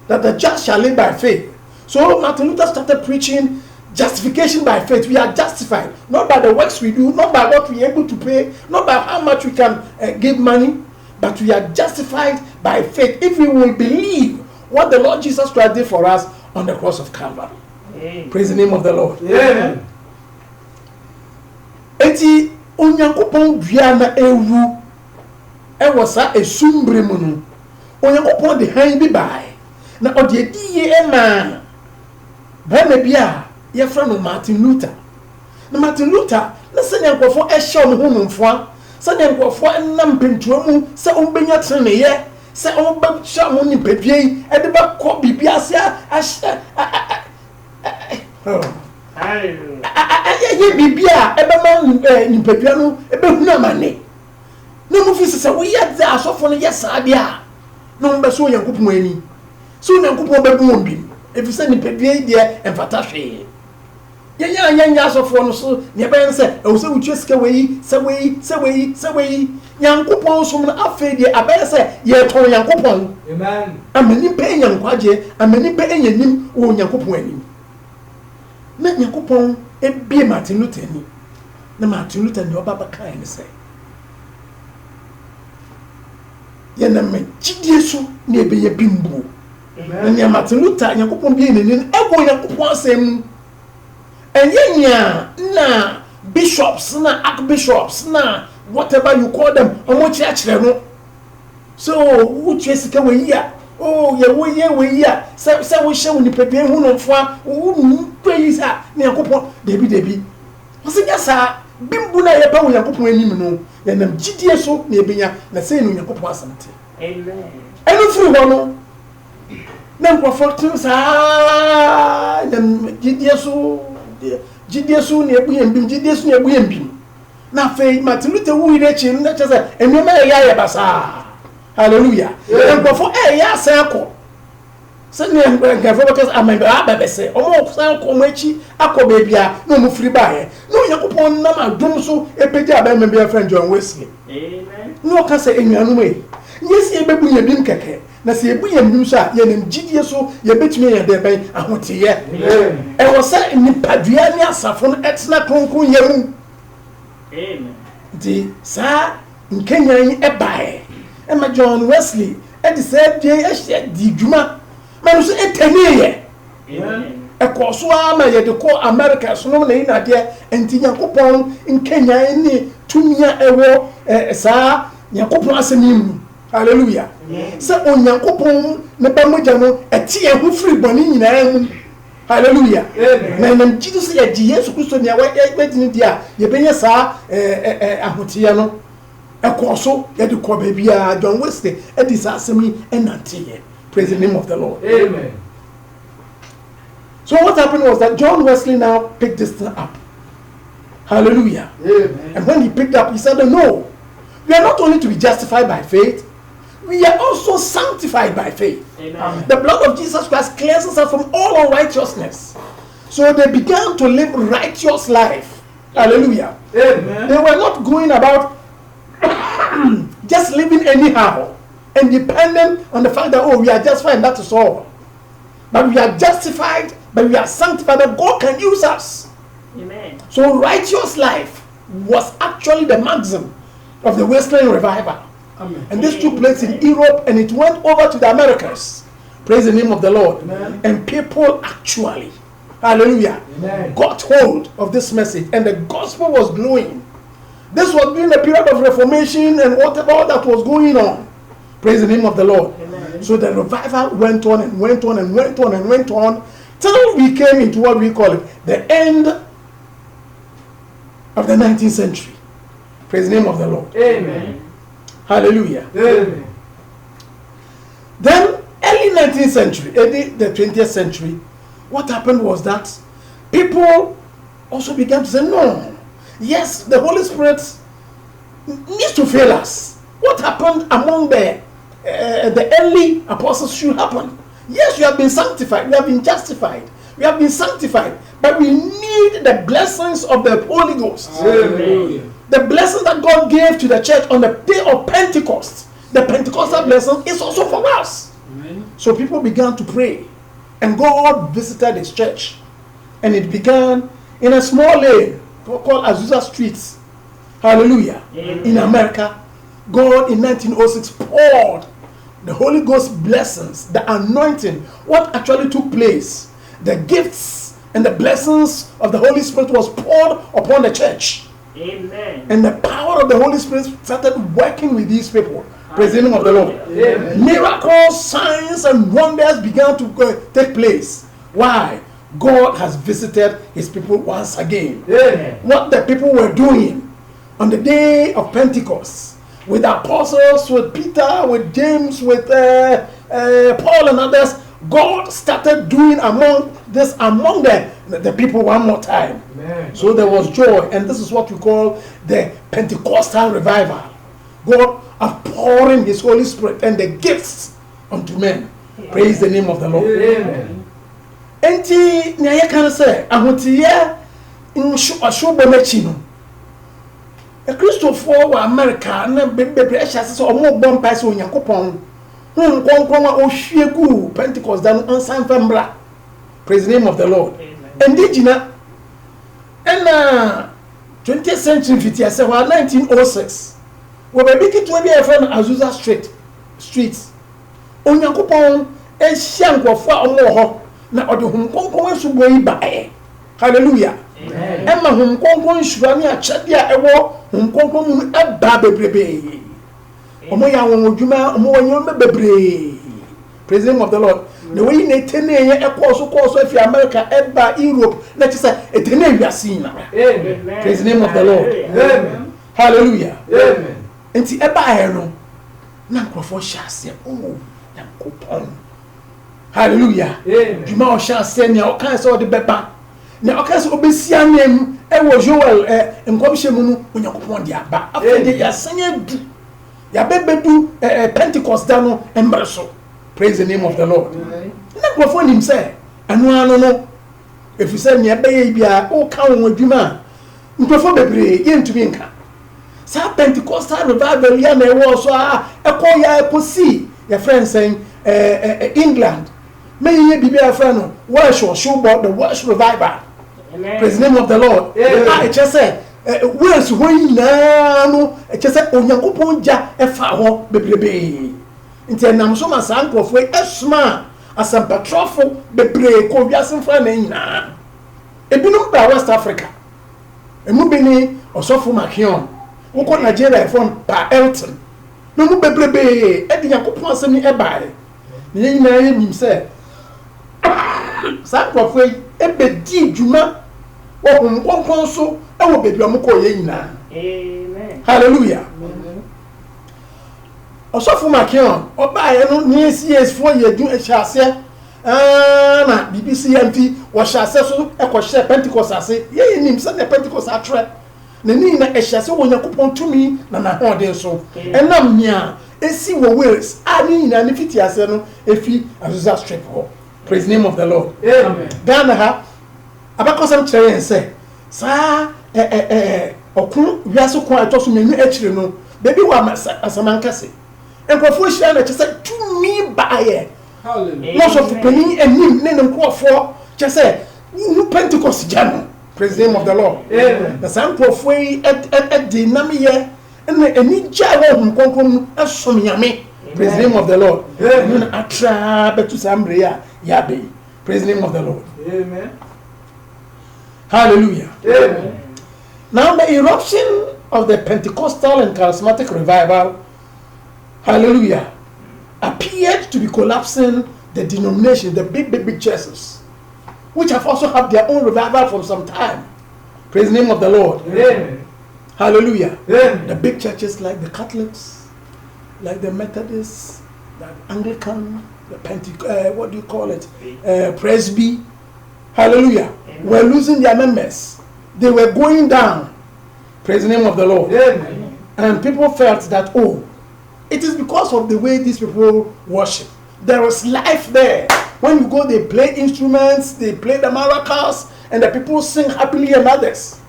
that the just shall live by faith. So Martin Luther started preaching justification by faith. We are justified not by the works we do, not by what we are able to pay, not by how much we can give money, but we are justified by faith if we will believe what the Lord Jesus Christ did for us on the cross of Calvary. Amen. Praise the name of the Lord. Amen. Eti onyankopon dua na ewu ewo sa esumbre mu no, onyankopon de han bi bai na ode ediye ema bana bia ye fra no Martin Luther. Na Martin Luther na se nyankofo ehye o ho nomfoa, se nyankofo nam pentuo mu se ombenya trene ye, se omba sha mo ni pedwie e de ba ko bibia se Hallelujah. ye bibia e be ma ni pedua no e be hunu amane. Na mo fi se wo ye de asofo no ye sa dia no mbe so yankopon ani. So yankopon be bu ombim. If you say ni pedwie de emfata hwe. Yenya asofo no so ne be nse e wo se wutwe sika wei yankopon so no afa de abe se ye ton yankopon. Amen. Amani pe yankwaje, amani pe enyanim wo yankopon ani. Na yankopon e bie Martin Luther ni. Na Martin Luther ni oba baka ni se ye na me gidie so na ebe ye bimbu. Na Martin Luther yankopon bie ni ego yankopon asem. Enya na bishops na archbishops na whatever you call them, omo chiachire no. So wutwe sika we ya, oh ye we ya, se we hye woni pedwe hu no foa, wo peyi sa na yakopon debi. Osinya sa bimbu na ye ba wo yakopon anim no, ye nam gidie so na ebenya na sei no yakopon asante. Amen. Enu firi ho no. Na nkofo sa nam gidie so na ebuyembim na fei Martin Luther wu ire chi na chese enema ya basa. Hallelujah. Nkofo ya asan se ne nkofo because amemba abebese omo san ko machi akoba bia na omo firi baaye no yakopon na madum so epeji abemba bia friend John Wesley. Amen. No ka se enuanum e yes e bebuyembim keke na se ebuyembim so a ye nem gidie so ye betumi ye de ben ahoteye. Amen. E wo se nipadua ni asafo no etna kronkron yemu. Amen. Di sa nkenyan e bae Emma John Wesley e di se die di djuma ma so etaniye Amen. e ko so ama ye de ko America so no na ina de enti yakopon nkenyan ni tumia ewo sa yakopon asemim. Hallelujah. Se onyankopon ne ba moja no eti e hu free boni nyina mu. Hallelujah. Amen. Na Jesus ya di Yesu Kristo ne wa edini dia ye benya sa ahotia no ekoso ye de ko bia John Wesley e di sa asemi enante. Praise the name of the Lord. Amen. So what happened was that John Wesley now picked this thing up. Hallelujah. Amen. And when he picked up, he said, no, we are not only to be justified by faith, we are also sanctified by faith. Amen. The blood of Jesus Christ cleanses us from all unrighteousness. So they began to live righteous life. Hallelujah. Amen. They were not going about just living anyhow and dependent on the fact that, oh, we are justified and that is all. But we are justified, but we are sanctified, that God can use us. Amen. So righteous life was actually the maxim of the Wesleyan revival. Amen. And this took place in Europe and it went over to the Americas. Praise the name of the Lord. Amen. And people actually, hallelujah, Amen. got hold of this message and the gospel was glowing. This was during the period of Reformation and whatever that was going on. Praise the name of the Lord. Amen. So the revival went on and went on and went on and went on till we came into what we call it the end of the 19th century. Praise the name of the Lord. Amen. Hallelujah. Amen. Then early 19th century, early the 20th century, what happened was that people also began to say, no, yes, the Holy Spirit needs to fail us. What happened among the early apostles should happen. Yes, we have been sanctified, we have been justified, we have been sanctified, but we need the blessings of the Holy Ghost. Hallelujah. The blessing that God gave to the church on the day of Pentecost, the Pentecostal blessing is also for us. Amen. So people began to pray, and God visited his church, and it began in a small lane called Azusa Street. Hallelujah. Amen. In America, God in 1906 poured the Holy Ghost blessings, the anointing. What actually took place, the gifts and the blessings of the Holy Spirit was poured upon the church. Amen. And the power of the Holy Spirit started working with these people. Praise the name of the Lord. Amen. Miracles, signs, and wonders began to take place. Why? God has visited his people once again. Amen. What the people were doing on the day of Pentecost, with the apostles, with Peter, with James, with Paul and others, God started doing among the people one more time. Amen. So there was joy, and this is what we call the Pentecostal revival. God outpouring his Holy Spirit and the gifts unto men. Praise the name of the Lord. Amen. Enti na ye kan say ahotiye nsho bomachi no. E Christopher wa America na bebre ehia se omo bom pa se Onyankopɔn. Hu nkonkron a ohwiegu Pentecost dan ansan fambra. Praise the name of the Lord. Indigena and 20th century fiti ase wa 1906. We be big to be from Azusa Street. Onyankopɔn ehia nkofo a omo ho na ode hum konkon asubo yi bae. Hallelujah. Amen. Emma hum konkon shura ni achade a ewo hum konkon mu eba bebrebe. Omo ya won odwuma omo wanyom bebrebe. Praise the name of the Lord. The way na tene ye ekoso afi America eba Europe na tisa etene wiase na. Amen. Praise the name of the Lord. Amen. Hallelujah. Amen. Enti eba aye no na nkrofo hyase oh Yakopon. Hallelujah. Amen. Dwuma o hyase ne o kan se o de beba. Ne o kan se obesia nem e wo Joel nkomhye mu no Onyankopon de aba. After de yasanya du. Ya bebedu Pentecost da no embraso. Praise the name of the Lord. Na nkrofo nim se anu anu no efise ne ebe ye bia o kan won adwuma nkrofo bebre ye ntumi nka. Sa Pentecostal revival ya na ewo so a ekọ ya ekosi your friend saying England may ye be a friend Welsh or Showboard the Welsh revival. Amen. Praise the name of the Lord. I just say Welsh when na no just say Onyankopon ja efa ho bebrebe nti nam so masankofo esuma asampatrofo bebre ko wiase fra na nyina ebinum ba West Africa emu bi ni Osofo Makion woko Nigeria from Pa Elton no mu bebrebe edi Yakopon asem ni ebae ne nyina ye nim se sankofo ebedi dwuma wo konkon so ewo bebi omko ye nyina. Amen. Hallelujah. Osofo Makion oba ye no ni CS for ye du ehase na BBC MT wo hyase so ekohye Pentecost ase ye nim se na Pentecost atre na ni na ehase wo Yakopon tumi na na hode so enam nia esi wo Wales ani na ni fiti ase no efi Azusa Street ho. Praise the name of the Lord. Amen. Ghana ha abakosam kire yen se sa okun wiase kon atoso menu akire no bebi wa asamankase enkofo hia na kise tumi baaye Hallelujah. lots of people enim ne nkofo kise Pentecost jano Praise the name of the Lord. Amen. The same prophet at the Namiye and any Java Concom Asum Yame. Praise the name of the Lord. Amen. Atra Betu Sambria Yabe. Praise the name of the Lord. Amen. Hallelujah. Amen. Now the eruption of the Pentecostal and charismatic revival, hallelujah, appeared to be collapsing the denomination, the big churches, which have also had their own revival for some time. Praise the name of the Lord. Amen. Hallelujah. Amen. The big churches like the Catholics, like the Methodists, the Anglican, the what do you call it? Presby. Hallelujah. Were losing their members. They were going down. Praise the name of the Lord. Amen. And people felt that, oh, it is because of the way these people worship. There is life there. When you go, they play instruments, they play the maracas, and the people sing happily and others.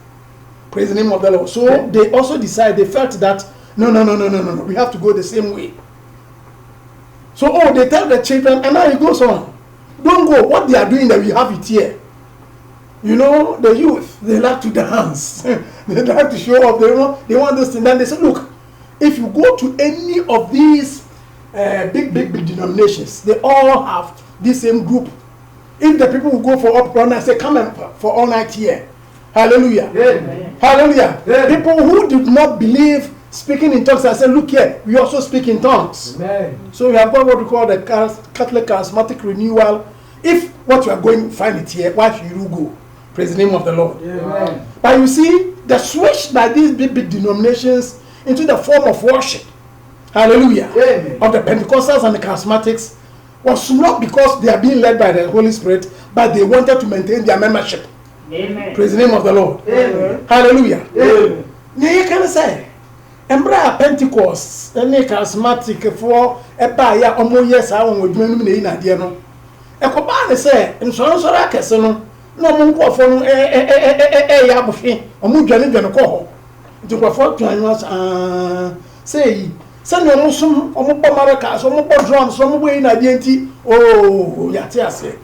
Praise the name of the Lord. So they also decided, they felt that, no, we have to go the same way. So, oh, they tell the children, and now it goes on. Don't go. What they are doing, that we have it here. You know, the youth, they like to dance. They like to show off. They want this thing. Then they say, look, if you go to any of these big denominations, they all have this same group. If the people will go for up run and say, come and for all night here. Hallelujah. Amen. Hallelujah. Amen. People who did not believe speaking in tongues, I said, look here, we also speak in tongues. Amen. So we have got what we call the Catholic charismatic renewal. If what you are going to find it here, why should you go? Praise the name of the Lord. Amen. But you see, the switch by these big denominations into the form of worship, hallelujah, Amen. of the Pentecostals and the charismatics was not because they are being led by the Holy Spirit, but they wanted to maintain their membership. Amen. Praise the name of the Lord. Amen. Hallelujah. Amen. Now you can say, Embra Pentecost, any charismatic for a buyer or more years, I won't do any idea. No, a combine say, and so on, so I can say, no more from Yabufi, or Mujan than a call. To perform to us, say, send your Muslim or more maracas, or more drums, some way in identity. Oh, Yatia say,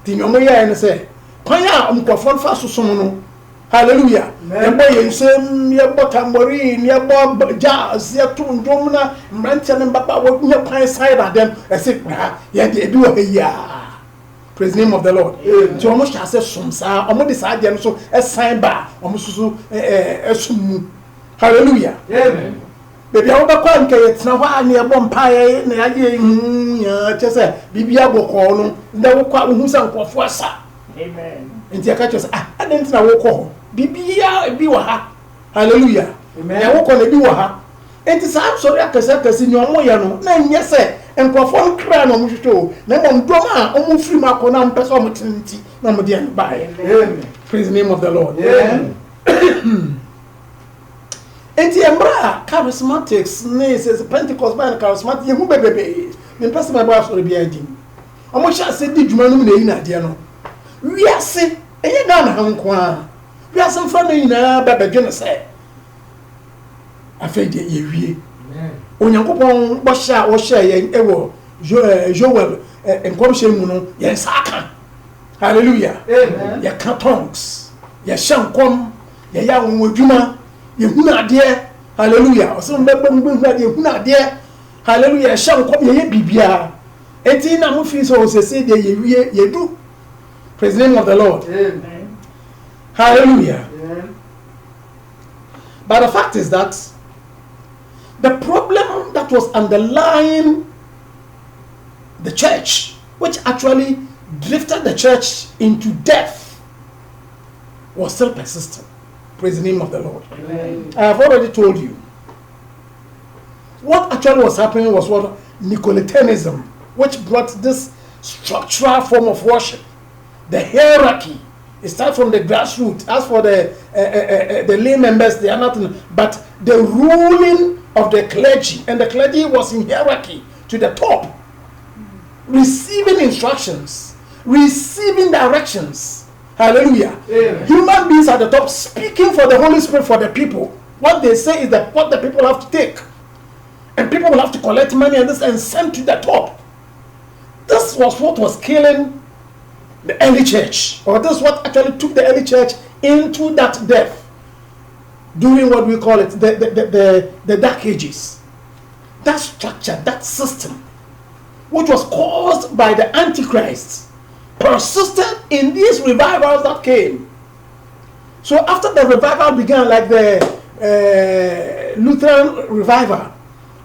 Tinomoya and say, Paya, perform fast to someone. Hallelujah. Amen. Boy, you say, your tambourine, your jazz, your tune, domina, Manton and Papa, what your pie side at them. I said, yeah, they do a year. Praise the name of the Lord. So almost I said, some sa, almost decide them so a sign bar, almost so a sum. Hallelujah. Amen. Baby, I will come it's now one near Bompire, just a Bibia Bocon, that will call who's uncle for us. Amen. And the catchers, I didn't know what call. Bibia Biwaha. Hallelujah. Amen. I walk on the Biwaha. And it's absolutely a cassette in your moyano. Nine, yes, sir. And perform crown on Musto. Never drama, almost free mark on person maternity. No, dear, bye. Amen. Praise the name of the Lord. Amen. And the Embra charismatics, says Pentecost by charismatic, who baby, the person my boss will be eating. I must say, did you manumina Diano? We are saying, and you done Hong we are some family now, but begin to say, I think ye. On your coupon, Basha or Shay, and Ewo, Joel, and Comshin Muno, yes, I can. Hallelujah. Amen. Your cartons, your shankom, your young Wujuma, your Huna dear, hallelujah, or some baby, your Huna dear, hallelujah, shankom, ye bibia. 18 Amufi so say, ye do. Praise the name of the Lord. Amen. Hallelujah. Amen. But the fact is that the problem that was underlying the church, which actually drifted the church into death, was still persistent. Praise the name of the Lord. Amen. I have already told you. What actually was happening was what Nicolitanism, which brought this structural form of worship. The hierarchy. It starts from the grassroots. As for the lay members, they are nothing. But the ruling of the clergy, and the clergy was in hierarchy to the top, receiving instructions, receiving directions. Hallelujah. Amen. Human beings at the top, speaking for the Holy Spirit for the people. What they say is that what the people have to take, and people will have to collect money and this and send to the top. This was what was killing the early church, or this is what actually took the early church into that death during what we call it the Dark Ages. That structure, that system, which was caused by the Antichrist, persisted in these revivals that came. So after the revival began, like the Lutheran revival,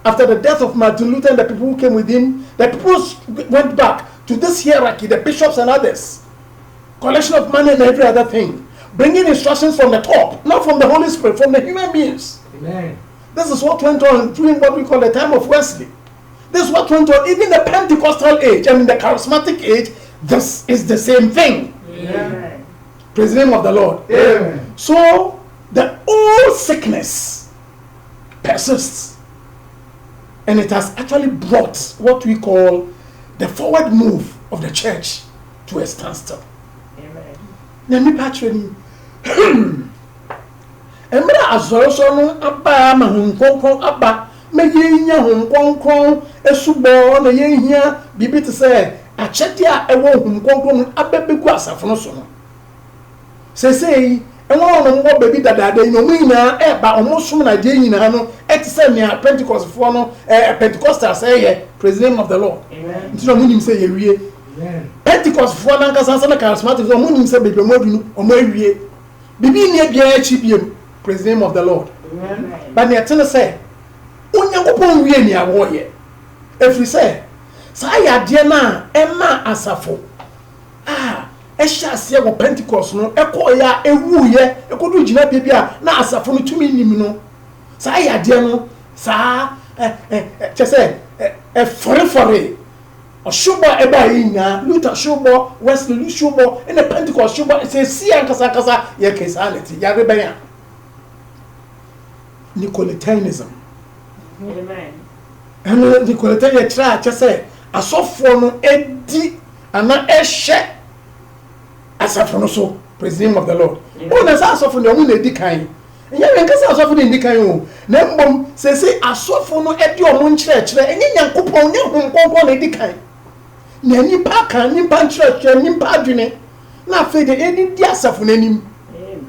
after the death of Martin Luther and the people who came with him, the people went back to this hierarchy, the bishops and others, collection of money and every other thing, bringing instructions from the top, not from the Holy Spirit, from the human beings. Amen. This is what went on during what we call the time of Wesley. This is what went on even the Pentecostal age and in the charismatic age. This is the same thing. Amen. Praise the name of the Lord. Amen. So the old sickness persists, and it has actually brought what we call the forward move of the church to a standstill. Amen. Let me patch you. Emra azoro no aba ma honkonkon aba me yenya honkonkon esubo na yehia bibi te se achede a ewo honkonkon abebegu asafo no so no sesei enwo no mo baby dadada no mu nyina eba omosom na de nyina no etse me Pentecost fo no Pentecostals say praise the name of the Lord. Amen. Nti no mu nim say ye wie Amen. Pentecost fo na nkasa na charismatic no mu nim say bebe mo adu no omo awie bibi ne bia achi biem. Praise the name of the Lord. Amen. But near ten say, Unyankopon wie ni awoye. Every say, sa ya de na emma asafo. Ehya ase go Pentecost no ekoya ewuye ekodu gina bia na asafo no tumi nim no. Sa ya de no sa say fore Oshubo eba yinya Luther shubo Wesley shubo in the Pentecost shubo say si ankasa ye kesanity ya rebenya Nicolaitanism. Amen. And Nicolaitan try to say asofo no edi ana ehye asafo no so praise the name of the Lord. Oh na asofo no na edi kan. Enya me nkasa asofo no edi kan o. Na mbom say asofo no edi omo nkyerɛkyerɛ enye Nyankopɔn nye honkonkon na edi kan. Na nipa kan nipa nkyerɛkyerɛ nipa adwene na afei de edi di asafo nanim.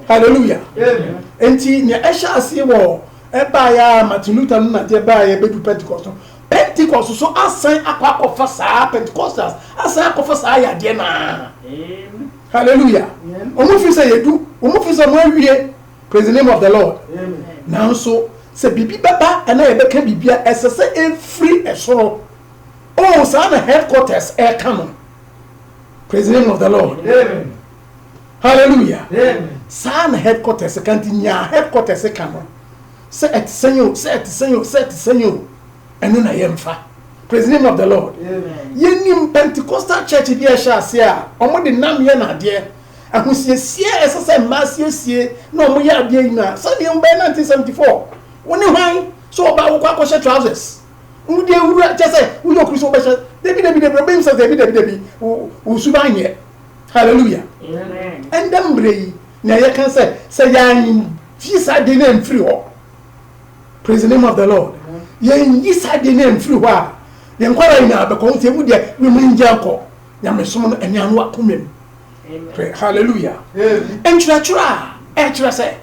Hallelujah. Amen. Enti ne ehya ase wo eba ya Martin Luther na de eba ya bedu Pentecost. Pentecost so asan akwakofa saa Pentecostals asan akwakofa saa ya de na. Amen. Hallelujah. Omo fi say yedu, omo fi say mo awie. Praise the name of the Lord. Amen. Now so say bibi baba ana ye beka bibia esese every esoro. Oh sa na headquarters e canon. Praise the name of the Lord. Amen. Hallelujah. Amen. Sa na headquarters kanti nya headquarters canon. Say et senyo enu na yemfa. Praise the name of the Lord. Amen. Yenim Pentecostal church bi a hye a omo de nam ye na de ahosiesie esese masiesie na omo ye ade nyina so de mbe 1974 woni hwan so oba wo kwa kwhye trousers udi ewuru chese uyo kristo oba hye debi problem say debi usuba nye. Hallelujah. Amen. And them brei na ye kan say yan fisa de na mfiri ho. Praise the name of the Lord. Yen yisa de na mfiri ho a yen kwara ina abekon te mu de we mu nje akọ nyamesom no aniano akomem. Amen. Hallelujah. Amen. Enchira enchira say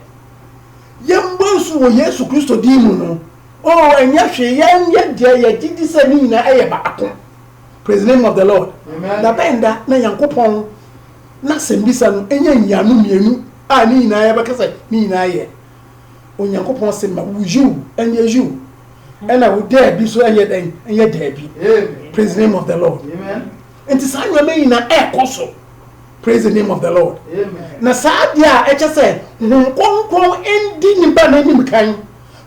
yembansu wo Yesu Kristo di mu no oh enya hwe yen ye de ye gidi se ni na eye ba akọ. Praise the name of the Lord. Amen. Da benda na Yankopon na sembisa no enya nyanu mienu a ni na ye ba kase ni na ye Onyankopon se ma wuju enye ju ena wo there bi so enye den enye there bi. Amen. Praise the name of the Lord. Amen. Enti sa nyame na ekoso. Praise the name of the Lord. Amen. Na sa dia eche se nkonkon endi ni ba na nim kan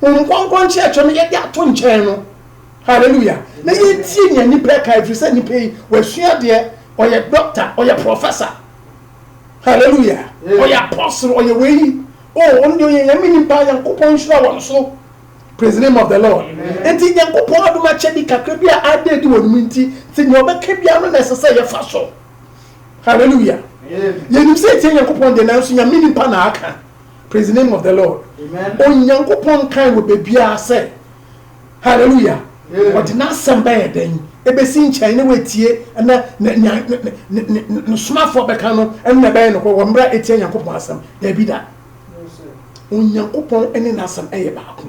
nkonkon checho no ye dia to nchen no. Hallelujah. Na ye tie nya ni pra kai frisa ni pei wasua de oye doctor oye professor. Hallelujah. Oye apostle oye wey. Oh, on your yamini pa Yankopon shira won so. Praise the name of the Lord. Enti Yankopon aduma chedi kakra bia ade di wonum nti ti nyo be ka bia no necessary ye fa so. Hallelujah. Amen. Yenim say ti Yankopon de na so yamini pa na aka. Praise the name of the Lord. Amen. On Yankopon kan wo be bia say. Hallelujah. wɔde n'asɛm bɛyɛ dɛn ebesi nkyɛn ne wetie ɛna ne somafoɔ bɛka no ɛna bɛyɛ no kɔ wɔn mmerɛ etie nyankopɔn asɛm dɛbi da onyankopɔn ɛne n'asɛm ɛyɛ baako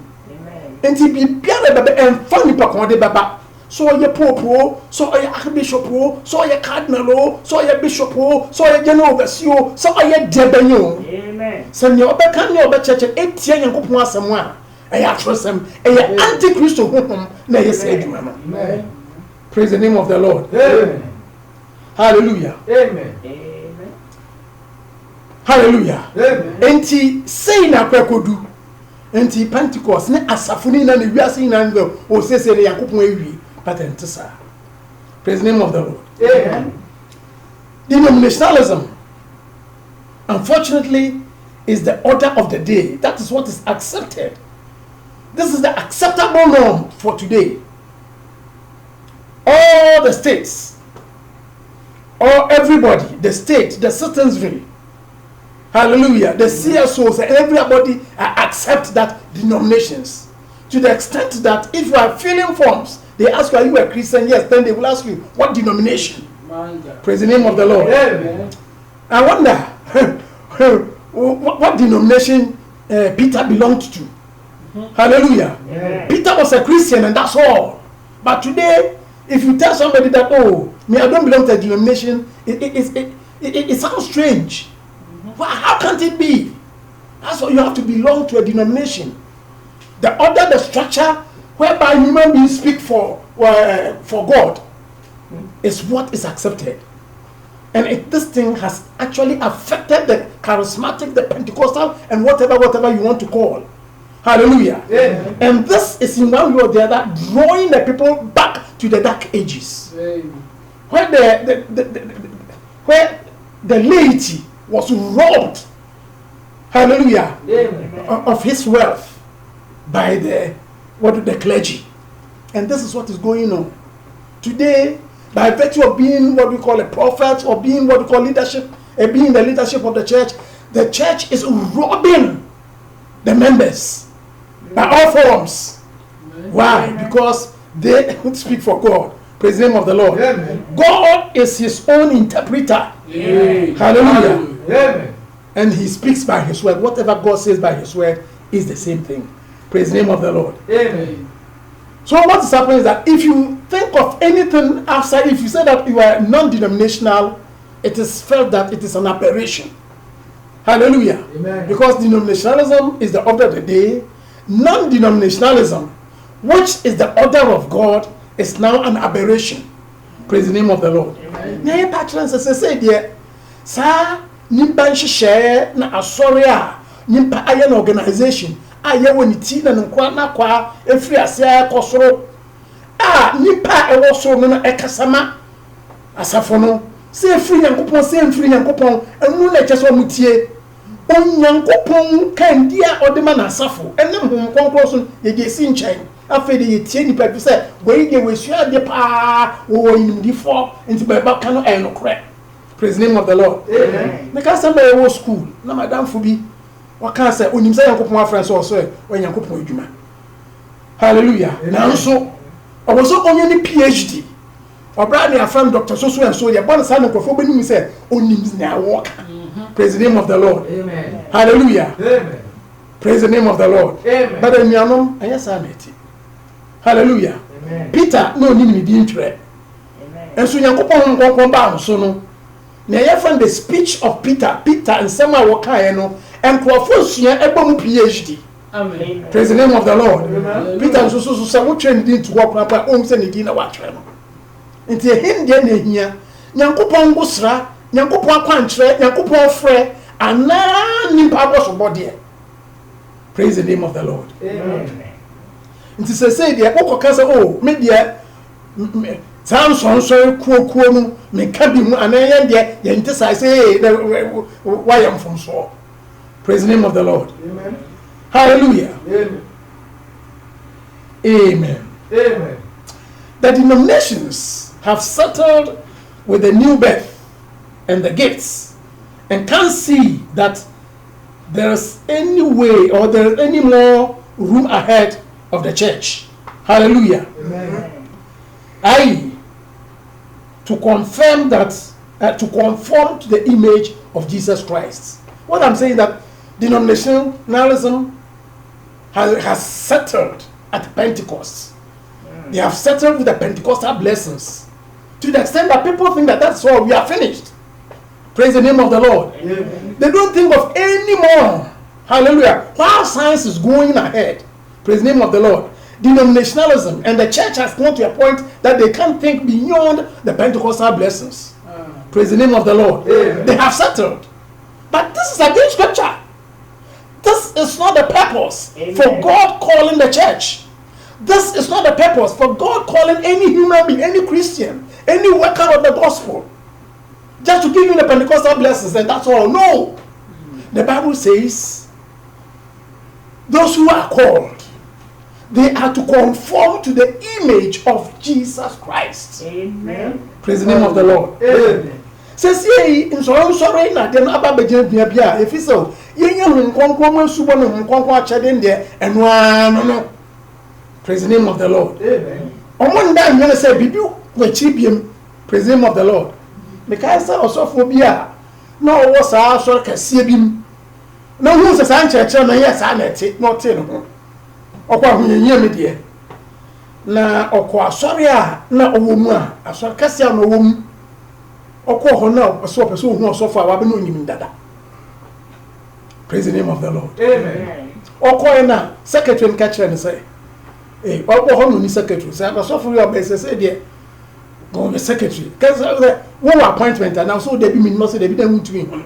nti biribiara bɛbɛ ɛnfa nipa kɔn de bɛba so ɔyɛ pope o so ɔyɛ archbishop o so ɔyɛ cardinal o so ɔyɛ bishop o so ɔyɛ general overseer o so ɔyɛ deɛbɛnyi o sɛ nea ɔbɛka nea ɔbɛkyerɛkyerɛ etie nyankopɔn asɛm a ɛyɛ atwerɛsɛm ɛyɛ anti-christo honhom na ɛyɛ sɛ adwuma no. Praise the name of the Lord. Amen. Hallelujah. Amen. Hallelujah. Amen. Enti sei na kwakodu. Enti Pentecost ne asafuni na ne wiase na ngo o sese ne yakopon awie patent sa. Praise the name of the Lord. Amen. Denominationalism, unfortunately, is the order of the day. That is what is accepted. This is the acceptable norm for today. All the states, or everybody, the state, the citizenry, hallelujah, the CSOs, everybody accept that denominations. To the extent that if you are filling forms, they ask you, are you a Christian? Yes, then they will ask you, what denomination? Praise the name of the Lord. Amen. I wonder what denomination Peter belonged to. Hallelujah. Amen. Peter was a Christian and that's all. But today, if you tell somebody that, oh, me, I don't belong to a denomination, it sounds strange. Well, how can it be? That's why you have to belong to a denomination. The order, the structure whereby human beings speak for God is what is accepted. And this thing has actually affected the charismatic, the Pentecostal, and whatever you want to call. Hallelujah. Amen. And this is in one way or the other drawing the people back to the dark ages. Amen. Where the laity was robbed, hallelujah, Amen. of his wealth by the clergy. And this is what is going on. Today, by virtue of being what we call a prophet or being what we call leadership, being the leadership of the church is robbing the members by all forms. Why? Because they speak for God. Praise the name of the Lord. Amen. God is his own interpreter. Amen. Hallelujah. Amen. And he speaks by his word. Whatever God says by his word is the same thing. Praise the name of the Lord. Amen. So what is happening is that if you think of anything outside, if you say that you are non-denominational, it is felt that it is an aberration. Hallelujah. Amen. Because denominationalism is the order of the day. Non-denominationalism, which is the order of God, is now an aberration. Praise the name of the Lord. Now, patrons say there, sir, nimpa share na asoria, nimpa ayen organization. Aye when it na nkwa na kwa efri ase akosoro nipa ewo so no ekasama asafo no se efri nyankopon se efri nyankopon enu na kyese omutie onyankopon kan dia odema na asafo enem hom konkro so ye gesi nchen afa de yetie nipa bi se we de wesua de pa wo nimdifo nti ba ka no no correct. Praise the name of the Lord. Amen. Make us somebody wo school na madam fobi waka say onim say yankopon afran so so yankopon adwuma. Hallelujah. Now so oboso onye ni PhD obra ni afran doctor so and so ye bon say nkofo benim say onim na work. Praise the name of the Lord. Amen. Hallelujah. Amen. Praise the name of the Lord. Amen. But emianom ayesa neti. Hallelujah. Amen. Peter no nim ni din twerɛ. Enso yankopon nkɔnkɔn ba so no na ye from the speech of Peter nsɛm a wɔkae no nkurɔfo sua ɛbɔ PhD. Amen. Praise the name of the Lord. Amen. Peter so say wo train din to work papa o say ne din na wa twere no. Nti ehim de na ehia nyankopɔn ngosra nyankopɔn akwankyerɛ nyankopɔn frɛ ana nimpa boso bode. Praise the name of the Lord. Amen. Nti say de okɔka say oh me de Samson kuo mu me ka bi mu anan ye nte sai say why am from so. Praise the name of the Lord. Amen. Hallelujah. Amen. Amen. Amen. The denominations have settled with the new birth and the gifts and can't see that there's any way or there's any more room ahead of the church. Hallelujah. Amen. I, to confirm that, to conform to the image of Jesus Christ. What I'm saying is that denominationalism has settled at Pentecost. They have settled with the Pentecostal blessings to the extent that people think that that's all, we are finished. Praise the name of the Lord. Amen. They don't think of any more. Hallelujah. While science is going ahead, praise the name of the Lord, denominationalism and the church has come to a point that they can't think beyond the Pentecostal blessings. Praise the name of the Lord. Amen. They have settled. But this is against scripture. This is not the purpose for God calling the church. This is not the purpose for God calling any human being, any Christian, any worker of the gospel, just to give you the Pentecostal blessings and that's all. No. The Bible says those who are called, they are to conform to the image of Jesus Christ. Amen. Praise the name of the Lord. Amen. Says ye in sorry na dem aba beje bia if so yenya hunkonkon subo no hunkonkon achede there and no. Praise the name of the Lord. Amen. Omo nda nyene say bibi wachi biem. Praise the name of the Lord. Because osofo bia na owo sa so kase bim na hu se san cheche na yes na eti no te no okwa hunyenya me de na okwa asori a na owo mu a asori kase a na owo mu okwa ho na so person hu osofo a wa be no nyim dada. Praise the name of the Lord. Amen. Okwa na secretary nka kire ne say okwa ho no ni secretary say osofo yo be say de go the secretary cuz one appointment and now so they be minimum say they be dem ntumi hu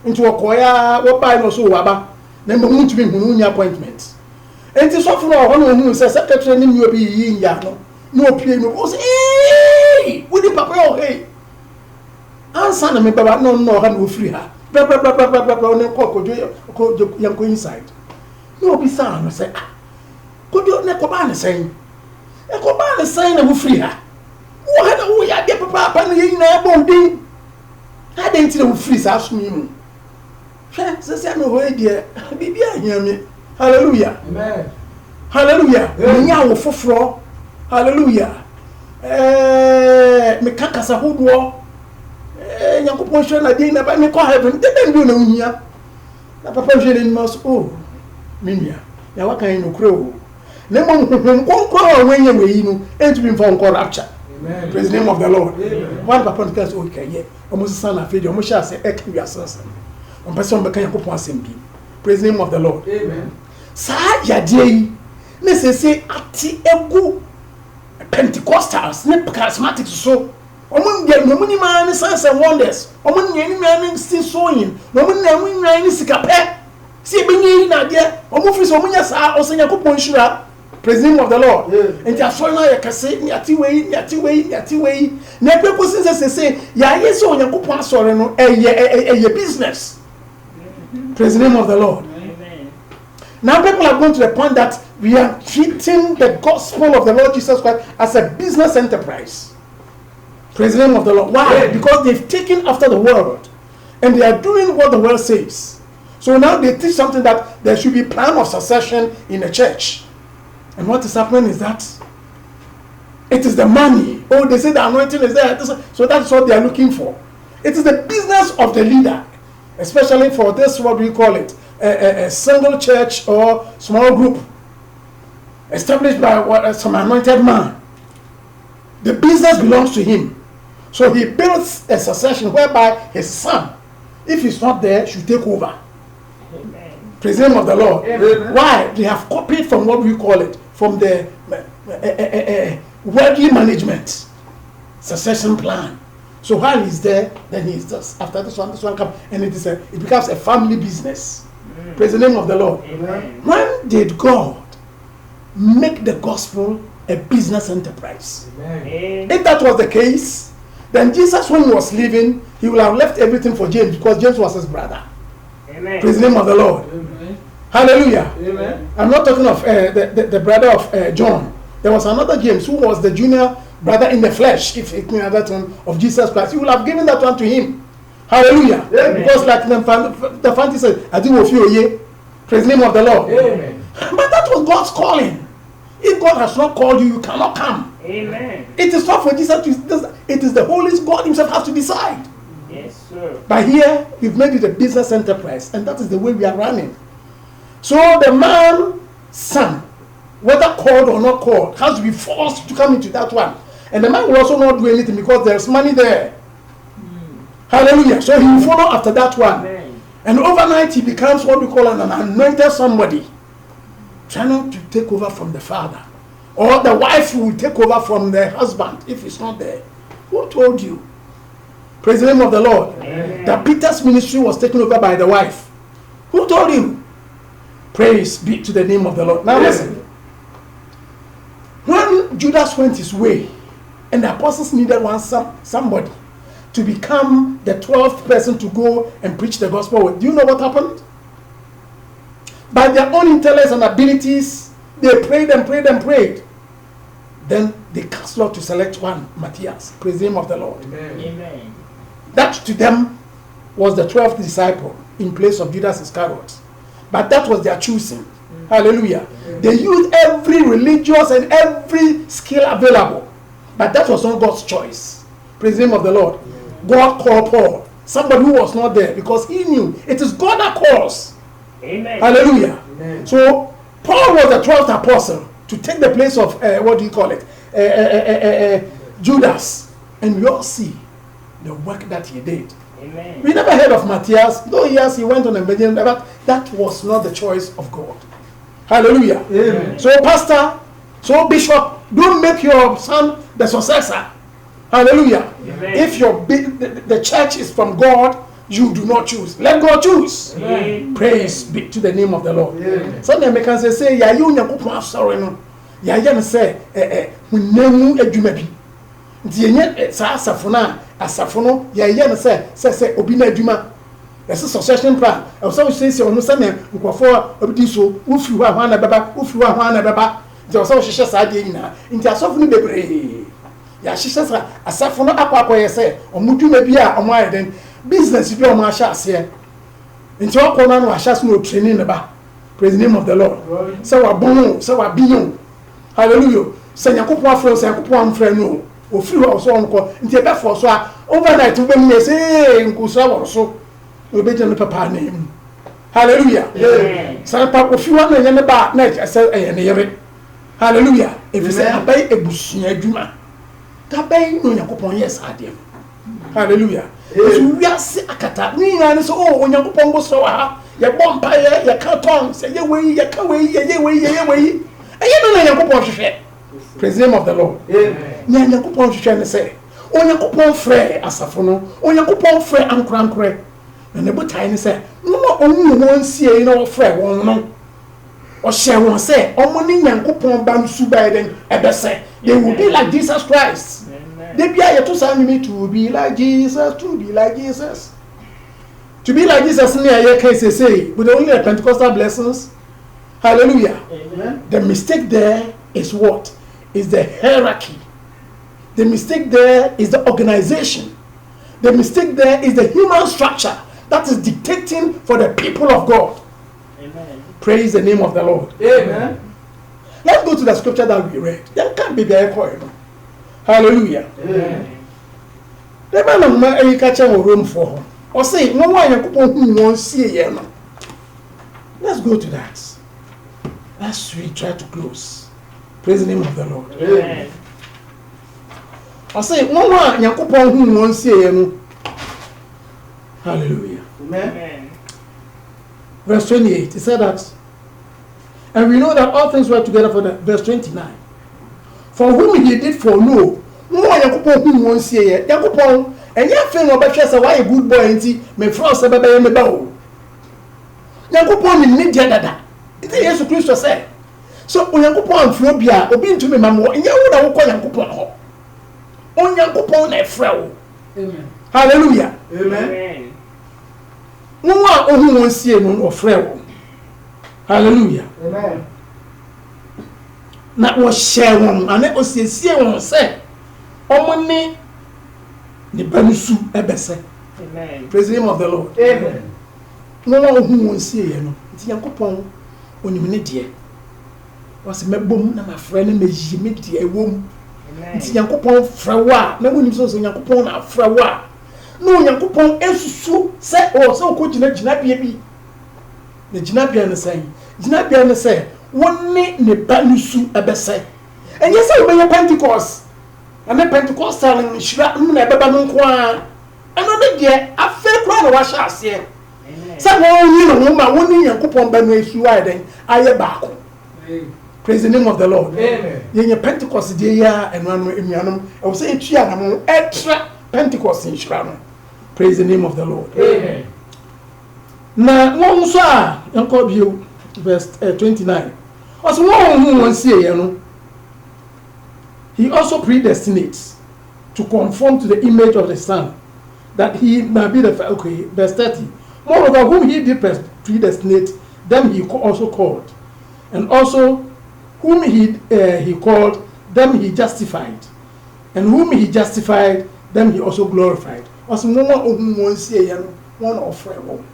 nti okoya wo buy no so waba na mo ntumi hu no appointment enti sofo no ho no hu say secretary ni mi obi yi ya no no opie no o say we di papa yo hey answer na me baba no ha no free ha bra ne ko yanko inside no obi sa no say kojo ne ko ba ne sen e ko ba ne sen na wo free ha wo ha na wo ya de papa na yin na bonding ha de ntire wo free sa asumi mu hwe se se me ho e de bibia ahia me hallelujah. Amen. Hallelujah. Nya wo foforo hallelujah. Me kakasa hodo Nyankopon hwe na de na ba me ko heaven de dem bi na wuhia na papa hwe ni mas minia ya wakan no kro na mo konkoro wenye weyi no entumi mfa nko rapture. Amen. Praise the name of the Lord. Amen. One papa no kase okay ye almost sana fe de o mo sha se ek wi asasa on person be kan Nyankopon asem bi. Praise the name of the Lord. Amen. Sa yade yi na se ati egu Pentecostals ne charismatics so omun ge no muni man signs and wonders omun nye ni man still sowing no mun na mun nwan ni sikape si benyi na de omun fi so omun ya sa o se Nyankopon hira. Praise the name of the Lord. And ya so na ya kase ni ati wei na pepo se ya yeso Nyankopon asore no eye business. Praise the name of the Lord. Amen. Now people are going to the point that we are treating the gospel of the Lord Jesus Christ as a business enterprise. Praise the name of the Lord. Why? Because they've taken after the world and they are doing what the world says. So now they teach something that there should be plan of succession in a church. And what is happening is that it is the money. Oh, they say the anointing is there. So that's what they are looking for. It is the business of the leader, especially for this, what we call it, a single church or small group established by some anointed man. The business belongs to him. So he builds a succession whereby his son, if he's not there, should take over. Amen. Praise the name of the Lord. Amen. Why? They have copied from what we call it, from the worldly management succession plan. So while he's there, then he's just after this one comes, and it becomes a family business. Praise the name of the Lord. Amen. When did God make the gospel a business enterprise? Amen. If that was the case, then Jesus, when he was leaving, he would have left everything for James because James was his brother. Amen. Praise the name of the Lord. Amen. Hallelujah. Amen. I'm not talking of the brother of John. There was another James who was the junior brother in the flesh, if it means that one, of Jesus Christ. He would have given that one to him. Hallelujah. Amen. Because like the fancy said, I do of you, ye. Praise the name of the Lord. Amen. But that was God's calling. If God has not called you, you cannot come. Amen. It is not for Jesus to, it is the Holy God himself has to decide. Yes, sir. But here, we've made it a business enterprise, and that is the way we are running. So the man's son, whether called or not called, has to be forced to come into that one. And the man will also not do anything because there's money there. Hallelujah. So he will follow after that one. Amen. And overnight he becomes what we call an anointed somebody, trying to take over from the father. Or the wife will take over from the husband if he's not there. Who told you? Praise the name of the Lord. Amen. That Peter's ministry was taken over by the wife. Who told you? Praise be to the name of the Lord. Now listen. When Judas went his way, and the apostles needed somebody to become the 12th person to go and preach the gospel with, do you know what happened? By their own intellects and abilities, they prayed and prayed and prayed. Then they cast lot to select one, Matthias. Praise the name of the Lord. Amen. That to them was the 12th disciple in place of Judas Iscariot. But that was their choosing. Hallelujah. They used every religious and every skill available. But that was not God's choice. Praise the name of the Lord. God called Paul, somebody who was not there, because he knew it is God that calls. Amen. Hallelujah. Amen. So Paul was the 12th apostle to take the place of what do you call it? Judas. And we all see the work that he did. Amen. We never heard of Matthias, though yes, he went on a mission, but that was not the choice of God. Hallelujah. Amen. So pastor, so bishop, don't make your son the successor. Hallelujah. Amen. If the church is from God, you do not choose. Let God choose. Amen. Praise be to the name of the Lord. Amen. Some Americans say, "Ya you nyankopon sorry no." Ya ya no say, "Hunemu adwuma bi." Nti enye sa asafo na asafo no ya ya no say obi na adwuma. Ese succession plan. E so say onu say na nkofo obidi so ufi ho ahwa na baba, ufi ho ahwa na baba. Nti o so hyehyɛ saa de nyina. Nti asafo no bebre. Ya hyehyɛ sa asafo no akwakoye say omudwuma bi a omo ayeden business bi omo ahya ase. Nti okona no ahya so no training ne ba. Praise the name of the Lord. Say wa bon, say wa biyon. Hallelujah. Say yakopon afro, say yakopon amfra no. Ofiri ho so onko. Nti e be for so a overnight we be say nkusa woro so. We be jeno papa na em. Hallelujah. Amen. Say papa ofiri ho na ye ne ba na say ne yere. Hallelujah. If you say abai ebusua adwuma. Tabai no yakopon yes adem. Hallelujah. So we are see akata. Ni na so oh yakopon go so ha. Ye bompa ye carton say ye we ye ka we ye we. Aye no na yakopon hwehwe. Praise the name of the Lord. Amen. Nya yakopon hwehwe ne say Onyankopon frɛ asafo no, Onyankopon frɛ ankorankore. Na ne botai ne sɛ, no owu won sie na ofrɛ won no. O hye won sɛ, omo ne Nyankopon ba nsu ba eden ebese. They will be like Jesus Christ. Amen. They be aye to say me to be like Jesus, to be like Jesus. To be like Jesus in aye case say, with only the Pentecostal blessings. Hallelujah. Amen. The mistake there is what? Is the hierarchy. The mistake there is the organization. The mistake there is the human structure that is dictating for the people of God. Amen. Praise the name of the Lord. Amen. Let's go to the scripture that we read. There can't be there. Hallelujah. Amen. The man of man catch a room for him. Or say, no one who wants see ye no. Let's go to that. Let's we try to close. Praise the name of the Lord. Amen. I say, no one Yakupon who won't see you. Hallelujah. Amen. Amen. Verse 28, he said that, and we know that all things work together for the verse 29. For whom he did foreknow, no one Yakupon who won't see you. Yakupon, and your friend will bet you why a good boy and see me frost a baby in the bow. Yakupon in mid jadada. It is Jesus Christ said. So, Yakupon Flobia, obeying to me, Mamma, and you would call Yakupon. Onyankopon na efrɛ. Amen. Hallelujah. Amen. Wo a ohu won sie no ofrɛ wo. Hallelujah. Amen. Na wo hyɛ won ane osiesie won sɛ ɔmo ne banusu ebɛsɛ. Amen. Praise the name of the Lord. Amen. Wo a ohu won sie ye no. Nti Yankopon onim ne de. was mebom na my friend and me a womb. It's Amen. Yankopon frawa, na woni so Yankopon na frawa. No Yankopon ensusu say o so ko gina bia bi. Na gina bia no say. Gina bia no say woni ne ba nusu ebese. Enye say we Pentecost. Na Pentecostal nshira na ebeba no nko a. Eno ne de afa kura na wa sha ase. Amen. Say woni no ma woni Yankopon ba no esu aden aye baako. Praise the name of the Lord. Amen. Yenye Pentecost dey ya enwanu emianum. I will say etua na mo extra Pentecost in Shirano. Praise the name of the Lord. Amen. Na won so a enko bio verse 29. Also won see ye no. He also predestinates to conform to the image of the Son, that he might be the okay. Verse 30. Moreover, whom he did predestinate, them he also called, and also whom he called, them he justified, and whom he justified, them he also glorified. Also, one say one of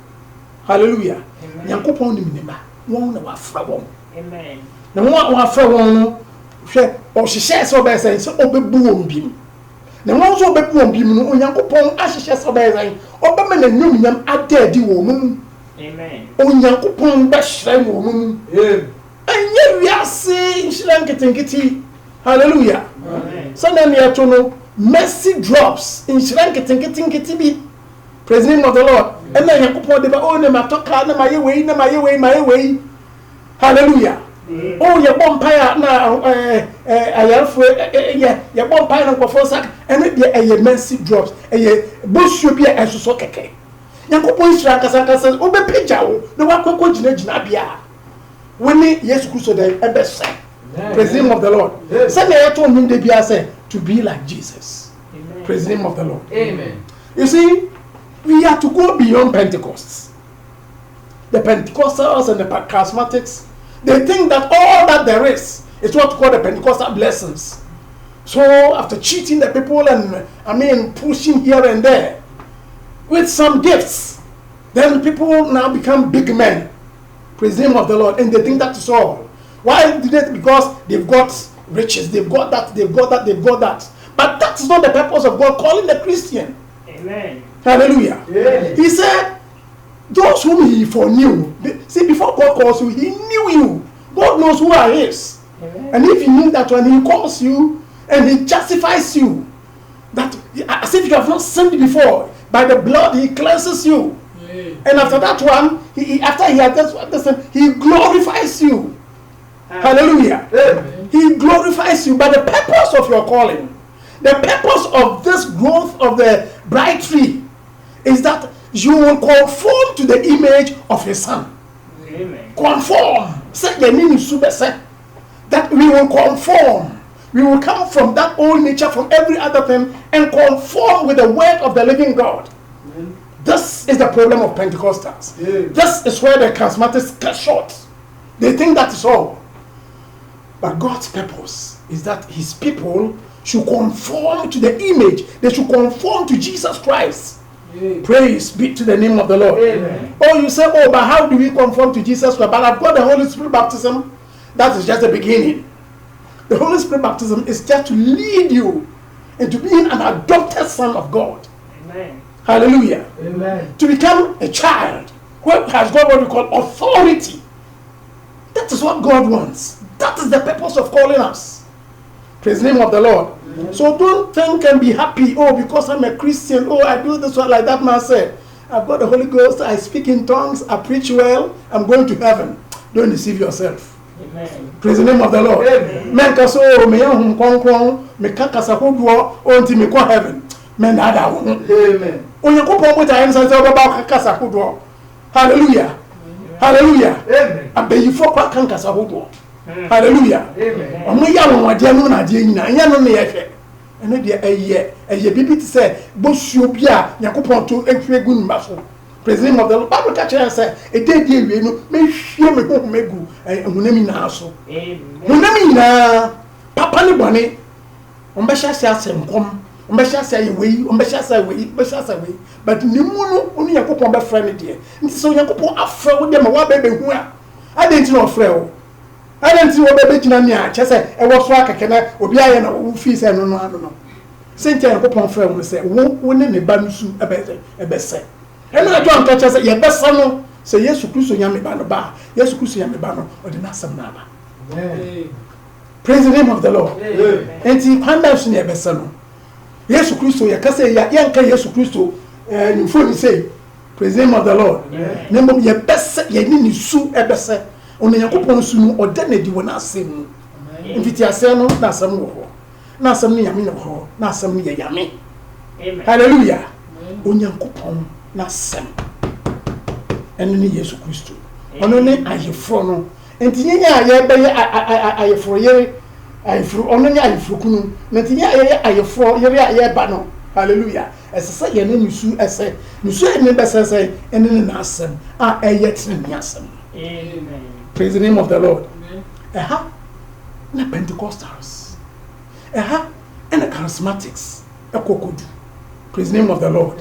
hallelujah. Yankopon ni minima, one na wafra. Amen. Na one wafra no hwe o hyehyɛ so be say so obebu ombim. Na one so obebu ombim no Yankopon ahyehyɛ so be say obema na nyumnyam adadi wo mu. Amen. Onyankopon be hyehyɛ wo mu. Amen. Enye wiase nhyiran ketenketi. Hallelujah. Amen. So na me to no mercy drops nhyiran ketenketi bi. Praise the name of the Lord. And na Yankopon de ba o na matoka na maye wei. Hallelujah. Oh ye bompire na ayarfo ye bompire na nkofo sak ene de mercy drops bosuo bi esoso keke. Yankopon nhyiran kasa obepagya wo na wakoko gina bia. When Yesu Christ then praise the name of the Lord. Say na told him de bia say to be like Jesus. Amen. Praise the name of the Lord. Amen. You see, we have to go beyond Pentecost. The Pentecostals and the charismatics, they think that all that there is what we call the Pentecostal blessings. So after cheating the people and pushing here and there with some gifts, then people now become big men. Praise the name of the Lord, and they think that is all. Why did it? Because they've got riches, they've got that. But that is not the purpose of God calling the Christian. Amen. Hallelujah. Amen. He said, those whom he foreknew. See, before God calls you, he knew you. God knows who are his. Amen. And if you knew that when he calls you and he justifies you, that as if you have not sinned before, by the blood he cleanses you. And after that one, after he has this, he glorifies you. Hallelujah. Amen. He glorifies you by the purpose of your calling. The purpose of this growth of the bright tree is that you will conform to the image of his Son. Amen. Conform. Say the name is super set. That we will conform. We will come from that old nature, from every other thing, and conform with the word of the living God. This is the problem of Pentecostals. Yeah. This is where the charismatics cut short. They think that is all. But God's purpose is that his people should conform to the image. They should conform to Jesus Christ. Yeah. Praise be to the name of the Lord. Amen. Oh, you say, oh, but how do we conform to Jesus Christ? But I've got the Holy Spirit baptism. That is just the beginning. The Holy Spirit baptism is just to lead you into being an adopted son of God. Amen. Hallelujah. Amen. To become a child who has got what we call authority. That is what God wants. That is the purpose of calling us. Praise the name of the Lord. Amen. So don't think and be happy, oh, because I'm a Christian, oh, I do this one like that man said. I've got the Holy Ghost, I speak in tongues, I preach well, I'm going to heaven. Don't deceive yourself. Amen. Praise the name of the Lord. Amen. Men ka so me hum kon me ka kasa hodo o nti me ko heaven. Men da wo. Amen. Onyankopon bo ta yin san se obaba kasa hodo. Hallelujah. Hallelujah. Amen. Abayifo kwa kan kasa hodo. Hallelujah. Amen. Omo ya won wade no na de nyina. Anya no ne ye hwe. Ene de eye bibi ti se bosuo bi a Nyankopon to ehwe gu nba so. Praise the name of the Lord. Bible catch and say, a day we no me hwie me ho megu hunami na so. Amen. Hunami na papa ne bone. On be sha asem on be sha say we, on be sha say we, be sha say we. But ni mu no oni Yakopon be frɛ ne de. Nti so Yakopon afrɛ wo de ma wa be hu a. I didn't know frɛ wo. Adanti wo bebe gina ne a kyese e wo so akeke na obi aye na wo fi se no no ano no sente en kopon fra wo se wo ne ne ba nusu ebe se e na adwo anto kyese ye besa no se Yesu Kristo nyame ba no ba Yesu Kristo nyame ba no o de na asem na ba. Praise the name of the Lord. Enti kwanda so ne besa no Yesu Kristo ye kase ya nka Yesu Kristo nyimfo ni say praise the name of the Lord. Nemo ye besa ye ni su ebese ono yakopon su no ode na di wona asem mfiti ase no na asem wo ho na asem ni yame no ho na asem ni yame. Hallelujah. Onyankopon na asem eno ni Yesu Kristo ono ne ayefro no enti nyenya aye be ayefro ye ayefro ono nya ayefro kunu enti nya aye ayefro ye aye ba no. Hallelujah. Esese ye ne nisu ese nisu ne besese eno ne na asem a eye tene asem. Amen. Praise the name of the Lord. Na Pentecostals. And the charismatics. Ekokodu. Praise the name of the Lord.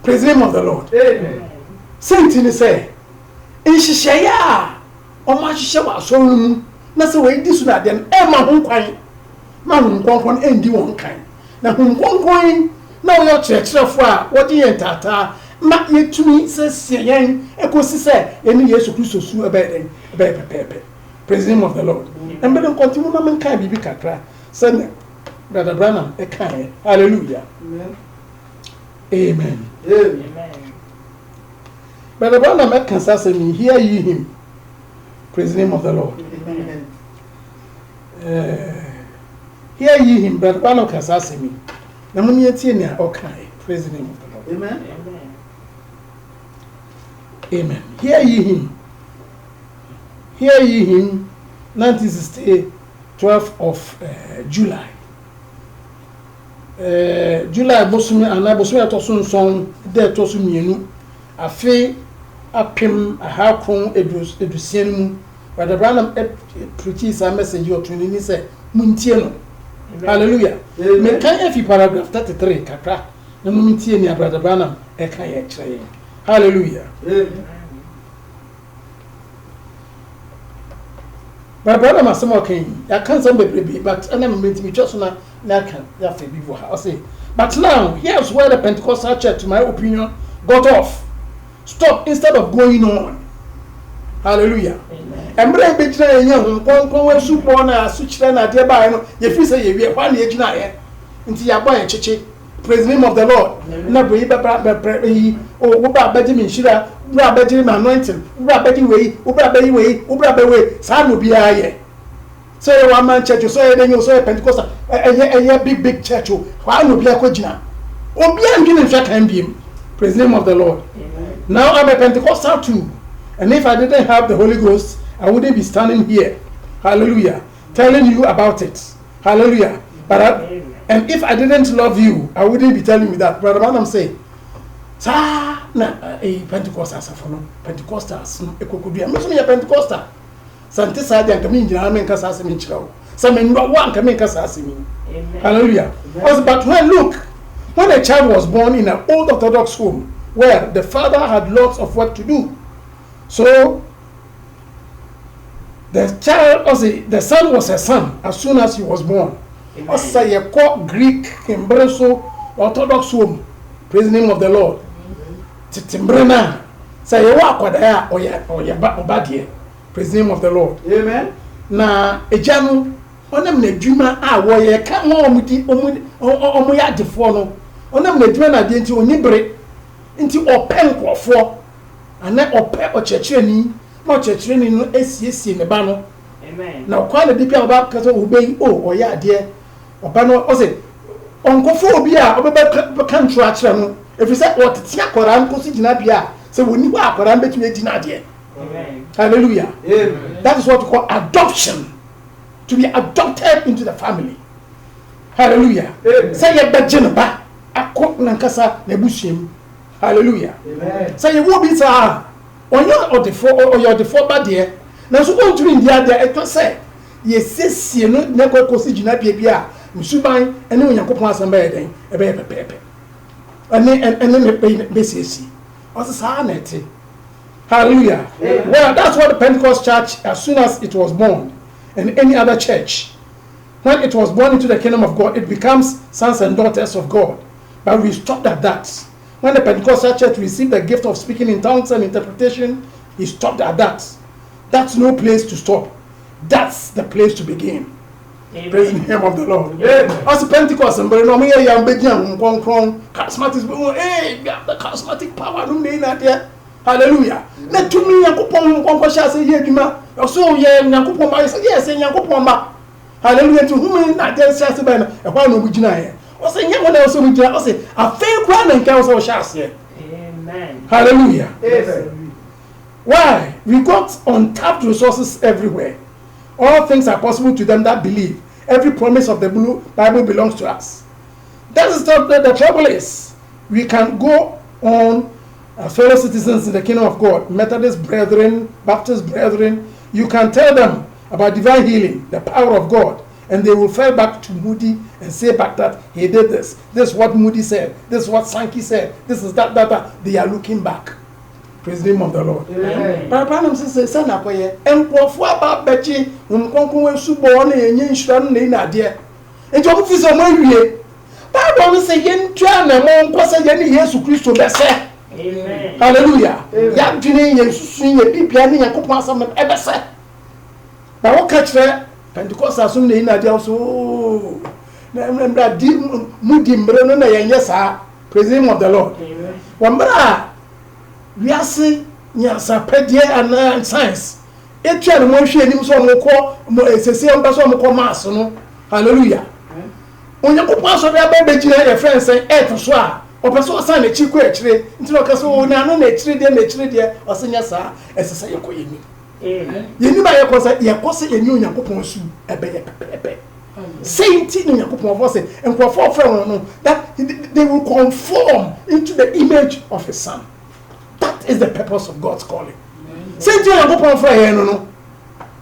Praise the name of the Lord. Saint say, in Shishaya, or Mashishawa, so na se we disu na den e ma ho kwan ma ho nkon endi won kan na ho nkon na wo kyerɛkyerɛfo a wodi yentata ma yetumi se yen ekosi se eni Yesu Kristo su ebe pepe. Praise the name of the Lord. And better continue na men kan bibi kakra say Brother Branham e kan. Hallelujah. Amen. Amen. Brother Branham e kan say me hear ye him. Praise the name of the Lord. Amen. Hear ye him, Brother Branham kan say me. Na mo nie tie ne o kan. Praise the name of the Lord. Amen. Amen. Amen. Hear ye him. Hear ye him. 1960, 12th of July. July bosumi ana bosumi atosun son de tosu mienu. Afi apem ahakron edusian mu. But the Branham preaches a message or training say muntie no. Hallelujah. Me kan efi paragraph 33 kakra. Na muntie ni Brother Branham e kan ye kire. Hallelujah. But brother Masamo okay, I can't say baby, but I'm meant to be just na can that be I say. But now here's where the Pentecostal church, to my opinion, got off. Stop instead of going on. Hallelujah. And bring between young kon soup on a switch na dear by no you feel say you be one age na here until you buy a church. Praise the name of the Lord. Na bring oh what Benjamin shira bra Benjamin anointing bra Benjamin way sa no bia ye. So you one man church so you so Pentecostal big church why no bia ko gina obi andwin nfa kan biem. Praise the name of the Lord. Now I'm a Pentecostal too. And if I didn't have the Holy Ghost, I wouldn't be standing here. Hallelujah. Telling you about it. Hallelujah. And if I didn't love you, I wouldn't be telling you that. Brother Branham say, "Sa na Pentecostals afono. Pentecostals ekokodua. Me so me Pentecostal. Sante sa dia nkame njira me nkasa asemi nchirawo. Sa me ndo wa nkame nkasa asemi." Hallelujah. But when a child was born in an old Orthodox home where the father had lots of work to do, so the son was a son as soon as he was born. Also, you call Greek, Embreso, Orthodox home. Praise the name of the Lord. Titimbrena. Say you walk with there or your bad. Praise the name of the Lord. Amen. Na ejanu onam na dwuma a wo ye ka ho omu ya defo no onam na dwuma na de nti onyibre nti openkrofo ana ope ochechireni ma ochechireni no esiesie ne ba no. Amen. Na kwa na dipia oba kaso obey oya ade oba no o se onkofo obi a obeba kan tro akire no efi se otete akora nkosi gina bia se woni wa akora mbetumi gina ade. Amen. Hallelujah. Amen. That is what we call adoption. To be adopted into the family. Hallelujah. Say ye begin ba akọ nankasa na busuem. Hallelujah. Amen. Say ye wo bi sa onye odefo ba de na so ko nturi ndia de eto say ye sesie no na kosi gina bia musuban ene onyankopon asamba ye den ebe ye pepepe ene me be sesie o sa na ete. Hallelujah. Well, that's what the Pentecost church, as soon as it was born, and any other church, when it was born into the kingdom of God, it becomes sons and daughters of God. But we stopped at that. When the Pentecostal church received the gift of speaking in tongues and interpretation, he stopped at that. That's no place to stop. That's the place to begin. Praise the name of the Lord. As Pentecost, and but no me young begin charismatic. Hey, we have the charismatic power. Hallelujah. Let to me Yankupon say Yedima. So Yankupon say yes, and Yankupon. Hallelujah. To whom I tell Sassabana, a one of which I was saying, young one else, I say, a fair crown and council shas here. Amen. Hallelujah. Amen. Why? We got untapped resources everywhere. All things are possible to them that believe. Every promise of the Bible belongs to us. That is the trouble is. We can go on fellow citizens in the kingdom of God, Methodist brethren, Baptist brethren. You can tell them about divine healing, the power of God, and they will fall back to Moody and say back that he did this. This is what Moody said. This is what Sankey said. This is that. They are looking back. Praise the name of the Lord. Amen. Papa says, "Son, I pray." And for about Betty, when suborn and yen shran in a dear. And your office on my way. Papa say, "Yen tran and one person, Yenny, yes, to Christo, Bessa." Amen. Hallelujah. Young Jenny, and swing a deep yanning and coupon some ever said. Now, what catch there? Pentecost as soon in a deal so. Moody Breno, yes, sir. Praise the name of the Lord. Amen. Wambra, we are saying, yes, a pedia and science. Each and one share him so more, it's a same person more mass, no? Hallelujah. When you pass over a baby, your friends say, to swear, or person sign a chico actually, into a castle, no, nature, dear, or senior, sir, as I say, you're Amen. you knew by your concert, your posse and you, your coupon shoe, a pepe. Same thing in your coupon was it, and for 4 friends, that they will conform into the image of his son. That is the purpose of God's calling. Same thing in your coupon for a no.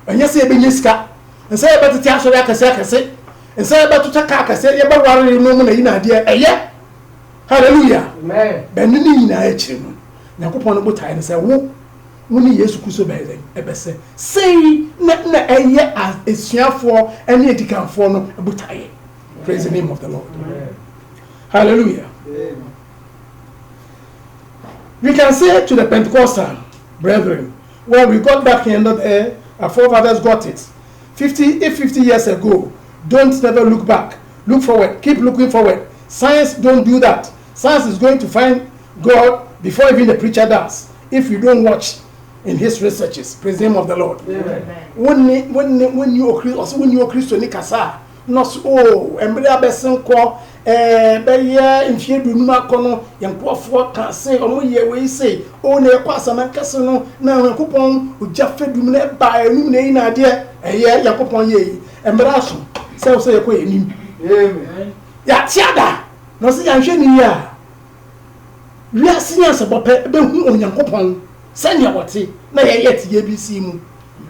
And yes, a biniska, and say about the Tiaso, I can say, and say about to Takaka, say about worry no one in idea, a yeah. Hallelujah. Amen. Benini in a chin. Now, coupon about time and say, who. Wuni Yesu Kristo bɛyɛ ɛbɛsɛ sei na ɛyɛ asuafoɔ ɛne edikanfoɔ no ɛbotaeɛ. Praise the name of the Lord. Amen. Hallelujah. Amen. We can say to the Pentecostal brethren, well, we got back in there, our forefathers got it. 50 years ago, don't never look back. Look forward. Keep looking forward. Science don't do that. Science is going to find God before even the preacher does. If you don't watch in his researches, praise the name of the Lord. Amen. When you are Christian, Nikasa, not oh, and Bria Besson call, Beya in Fiedu Macono, young Quafford can say, or we say, oh, near Quassaman Casino, now a coupon who just fed you by a new idea, a year, Yacopon ye, and Brasso, so say a queen. Amen. Yatiada, no see, I'm showing you. We are seniors about who on young coupon. Send your what na yet ABC mu.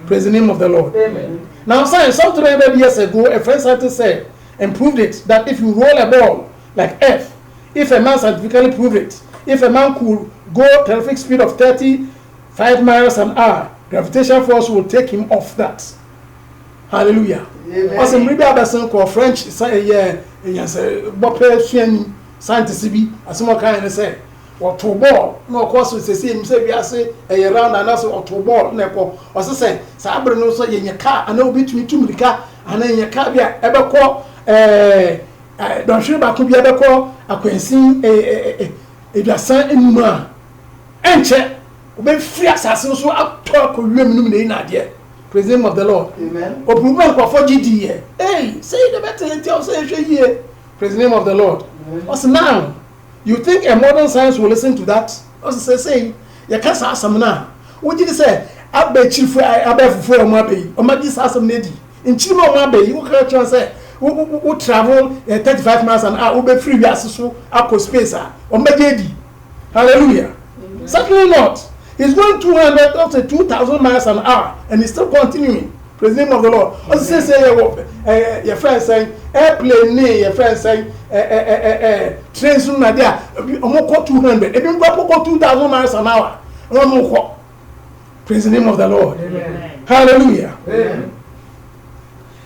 Praise the name of the Lord. Amen. Now, science, some 300 years ago, a French scientist said and proved it that if you roll a ball like F, if a man scientifically proved it, if a man could go terrific speed of 35 miles an hour, gravitational force will take him off that. Hallelujah. Because in Rebbe Aberson called French, scientist be as some kind of say. Or to ball, no course with the same say we are say a round and also to ball, nepo, or say, Sabre no so in your car, and no between 2 car, and then your car be ever call, don't sure about could be ever call, a quincy, a son in ma. And check, be free assassin so up talk with women in idea. Praise the name of the Lord. Amen. Or proven for GD. Hey, say the better and tell say here. Praise the name of the Lord. What's now? You think a modern science will listen to that? Also say, you can't say some now. What did you say? I bet you for I bet for my baby. Or my this has some lady. In Chimo Mabe, you can say, who travel 35 miles an hour, who be free as so up space or Magedi. Hallelujah. Certainly not. He's going 200 up to 2,000 miles an hour and he's still continuing. Praise the name of the Lord. Also say your friend saying airplane your friend saying trains na there almost 200. If you go 2,000 miles an hour, no more. Praise the name of the Lord. Amen. Hallelujah. Amen.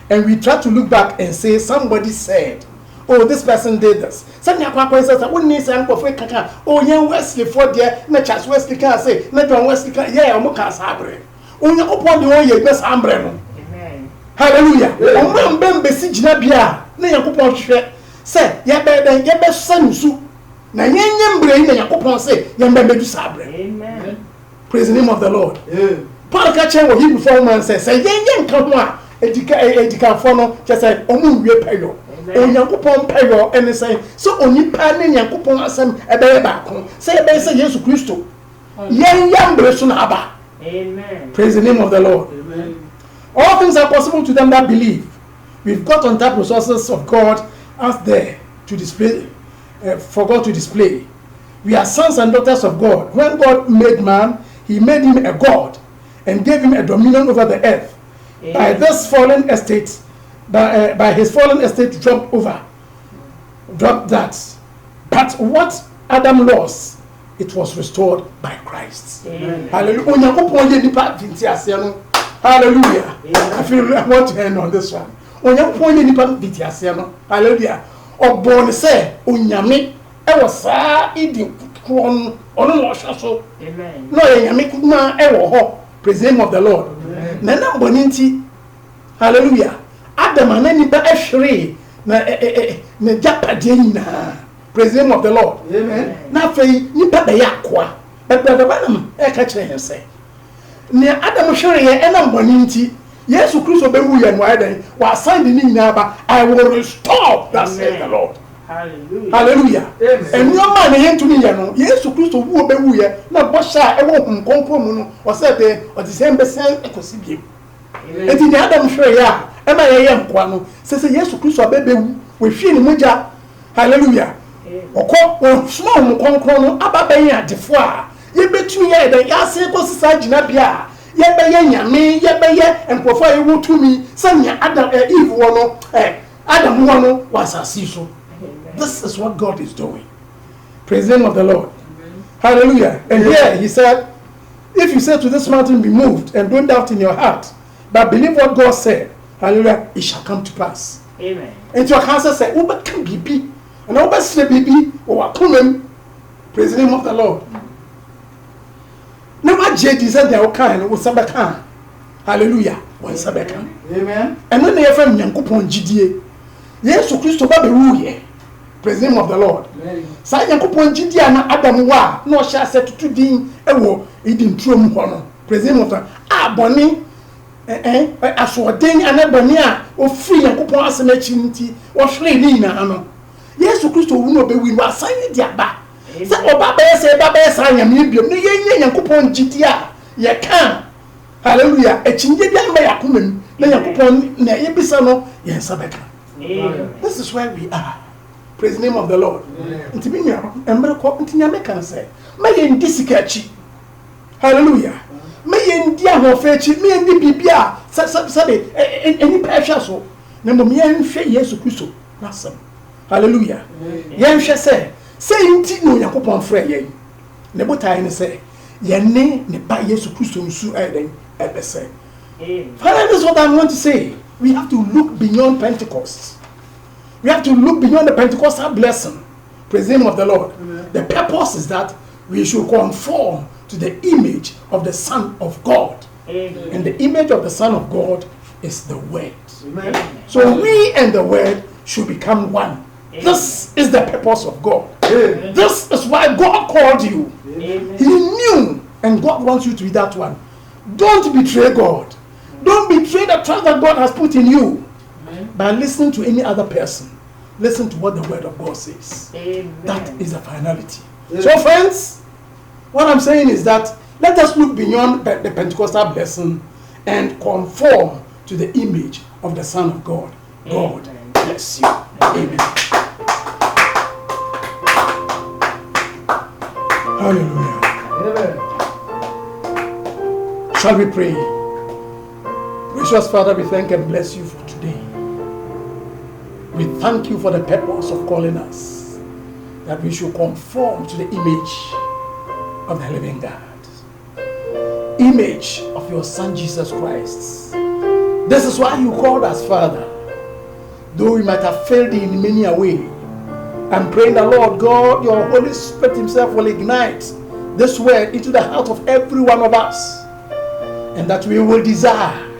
And we try to look back and say, somebody said, oh, this person did this. Something says, I wouldn't need some of Kaka. Oh, young Wesley for dear, not just Wesley can say, not John Wesley can, yeah, Moka Sabre. Oh, you upon the way you best umbrella. Amen. Hallelujah. Oh, man, Ben Bessie Nabia, Nayan Shred, say, ya best son, Su. Now, young brain, and Yakupon say, young baby Sabre. Amen. Praise the name of the Lord. Paul Catcher, what he before man says, say, young come on. Edika fono just say omu wie payo onyankopon payo ene say so onipa ne nyankopon asem ebe ba ko say ebe say Jesus Christo yen yambre so na aba. Amen. Praise the name of the Lord. Amen. All things are possible to them that believe. We've got on top resources of God out there to display, for God to display. We are sons and daughters of God. When God made man, he made him a God and gave him a dominion over the earth. By this fallen estate, by his fallen estate dropped that. But what Adam lost, it was restored by Christ. Amen. Hallelujah. Hallelujah. I want to end on this one. Hallelujah. Born say, Unyami, I was eating corn on a so. Amen. No, Yami Kuma, ever praise the name of the Lord. Nana Boninti, hallelujah. Adam and any Bashri, na Japadina, praise the name of the Lord. Amen. Now, Nipa Yakwa, but Brother Banham, catch him say. Near Adam Sherry and Boninti, yes, who Christo Bewu and Widen, while signing in Naba, I will restore, that says the Lord. Hallelujah. Hallelujah. Amen. And no man here to me, yes, who Christo will be here, not Bosha, I won't come or said, or the same person, I could see him. And in the Adam Sherry, am I a young one? Says yes, who Christo baby, we feel Muja. Hallelujah. Or call small Concron, Abba at the foire. Ye bet me, the Yassi Sajinabia. Ye bay me, ye bay, and prefer you to me. Send ya Adam Eve one, Adam one was a season. This is what God is doing. Praise the name of the Lord. Hallelujah. And here he said, if you say to this mountain, be moved, and don't doubt in your heart, but believe what God said, hallelujah, it shall come to pass. Amen. And your cancer said, oh, but can be, and I'll say, baby, or come. Praise the name of the Lord. Now, my JD said, they are kind with Sabakan. Hallelujah. One Sabakan. Amen. And then they have from Yankupon GDA. Yes, so Christo Baby, praise the name of the Lord. Say Yankupon GDA, na Adam Wa, no shall set to din, ewo, it didn't true one. Praise the name of the Bonnie. As for ding and a bania, or free Yankupon as an achinity, or free Nina. Yes, so Christo will not be we were signing their back. Say, oh, Baba say, Baba say, I'm medium, no, Yankupon GDA, ye can. Hallelujah. A chingy by a woman, Yankupon, Nebisano, yes, Sabeka. This is where we are. Praise the name of the Lord. And to me, I'm going to say, may in Disikachi. Hallelujah. May in Diamo Fetch, me and the Bibia, Sabe, any pressure so. Number me and Shay, yes, Christo. Awesome. Hallelujah. Yan shall say Tino Yakupon Frey. Nebota say, Yane, Nepa, yes, Christo, Su Eden, ever say. Father, this is what I want to say. We have to look beyond Pentecost. We have to look beyond the Pentecostal blessing. Praise the name of the Lord. Amen. The purpose is that we should conform to the image of the Son of God. Amen. And the image of the Son of God is the Word. Amen. So we and the Word should become one. Amen. This is the purpose of God. Amen. This is why God called you. Amen. He knew, and God wants you to be that one. Don't betray God. Don't betray the trust that God has put in you. Amen. By listening to any other person. Listen to what the Word of God says. Amen. That is the finality. Amen. So friends, what I'm saying is that let us look beyond the Pentecostal blessing and conform to the image of the Son of God. God bless you. Amen. Hallelujah. Amen. Shall we pray? Gracious Father, we thank and bless you for today. We thank you for the purpose of calling us, that we should conform to the image of the living God. image of your Son Jesus Christ. This is why you called us Father. Though we might have failed in many a way, I'm praying that, Lord God, your Holy Spirit himself will ignite this word into the heart of every one of us, and that we will desire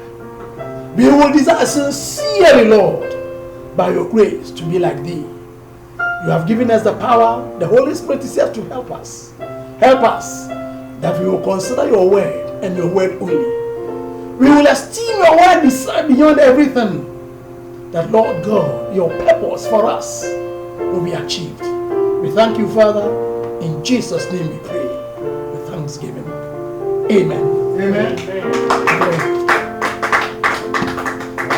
sincerely, Lord, by your grace to be like thee. You have given us the power. The Holy Spirit is here to help us. Help us that we will consider your word and your word only. We will esteem your word beyond everything, that, Lord God, your purpose for us will be achieved. We thank you, Father. In Jesus' name we pray with thanksgiving. Amen. Amen. Amen.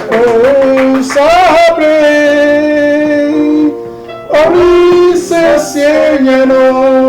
Oh, sabre, oh, mi se sienno.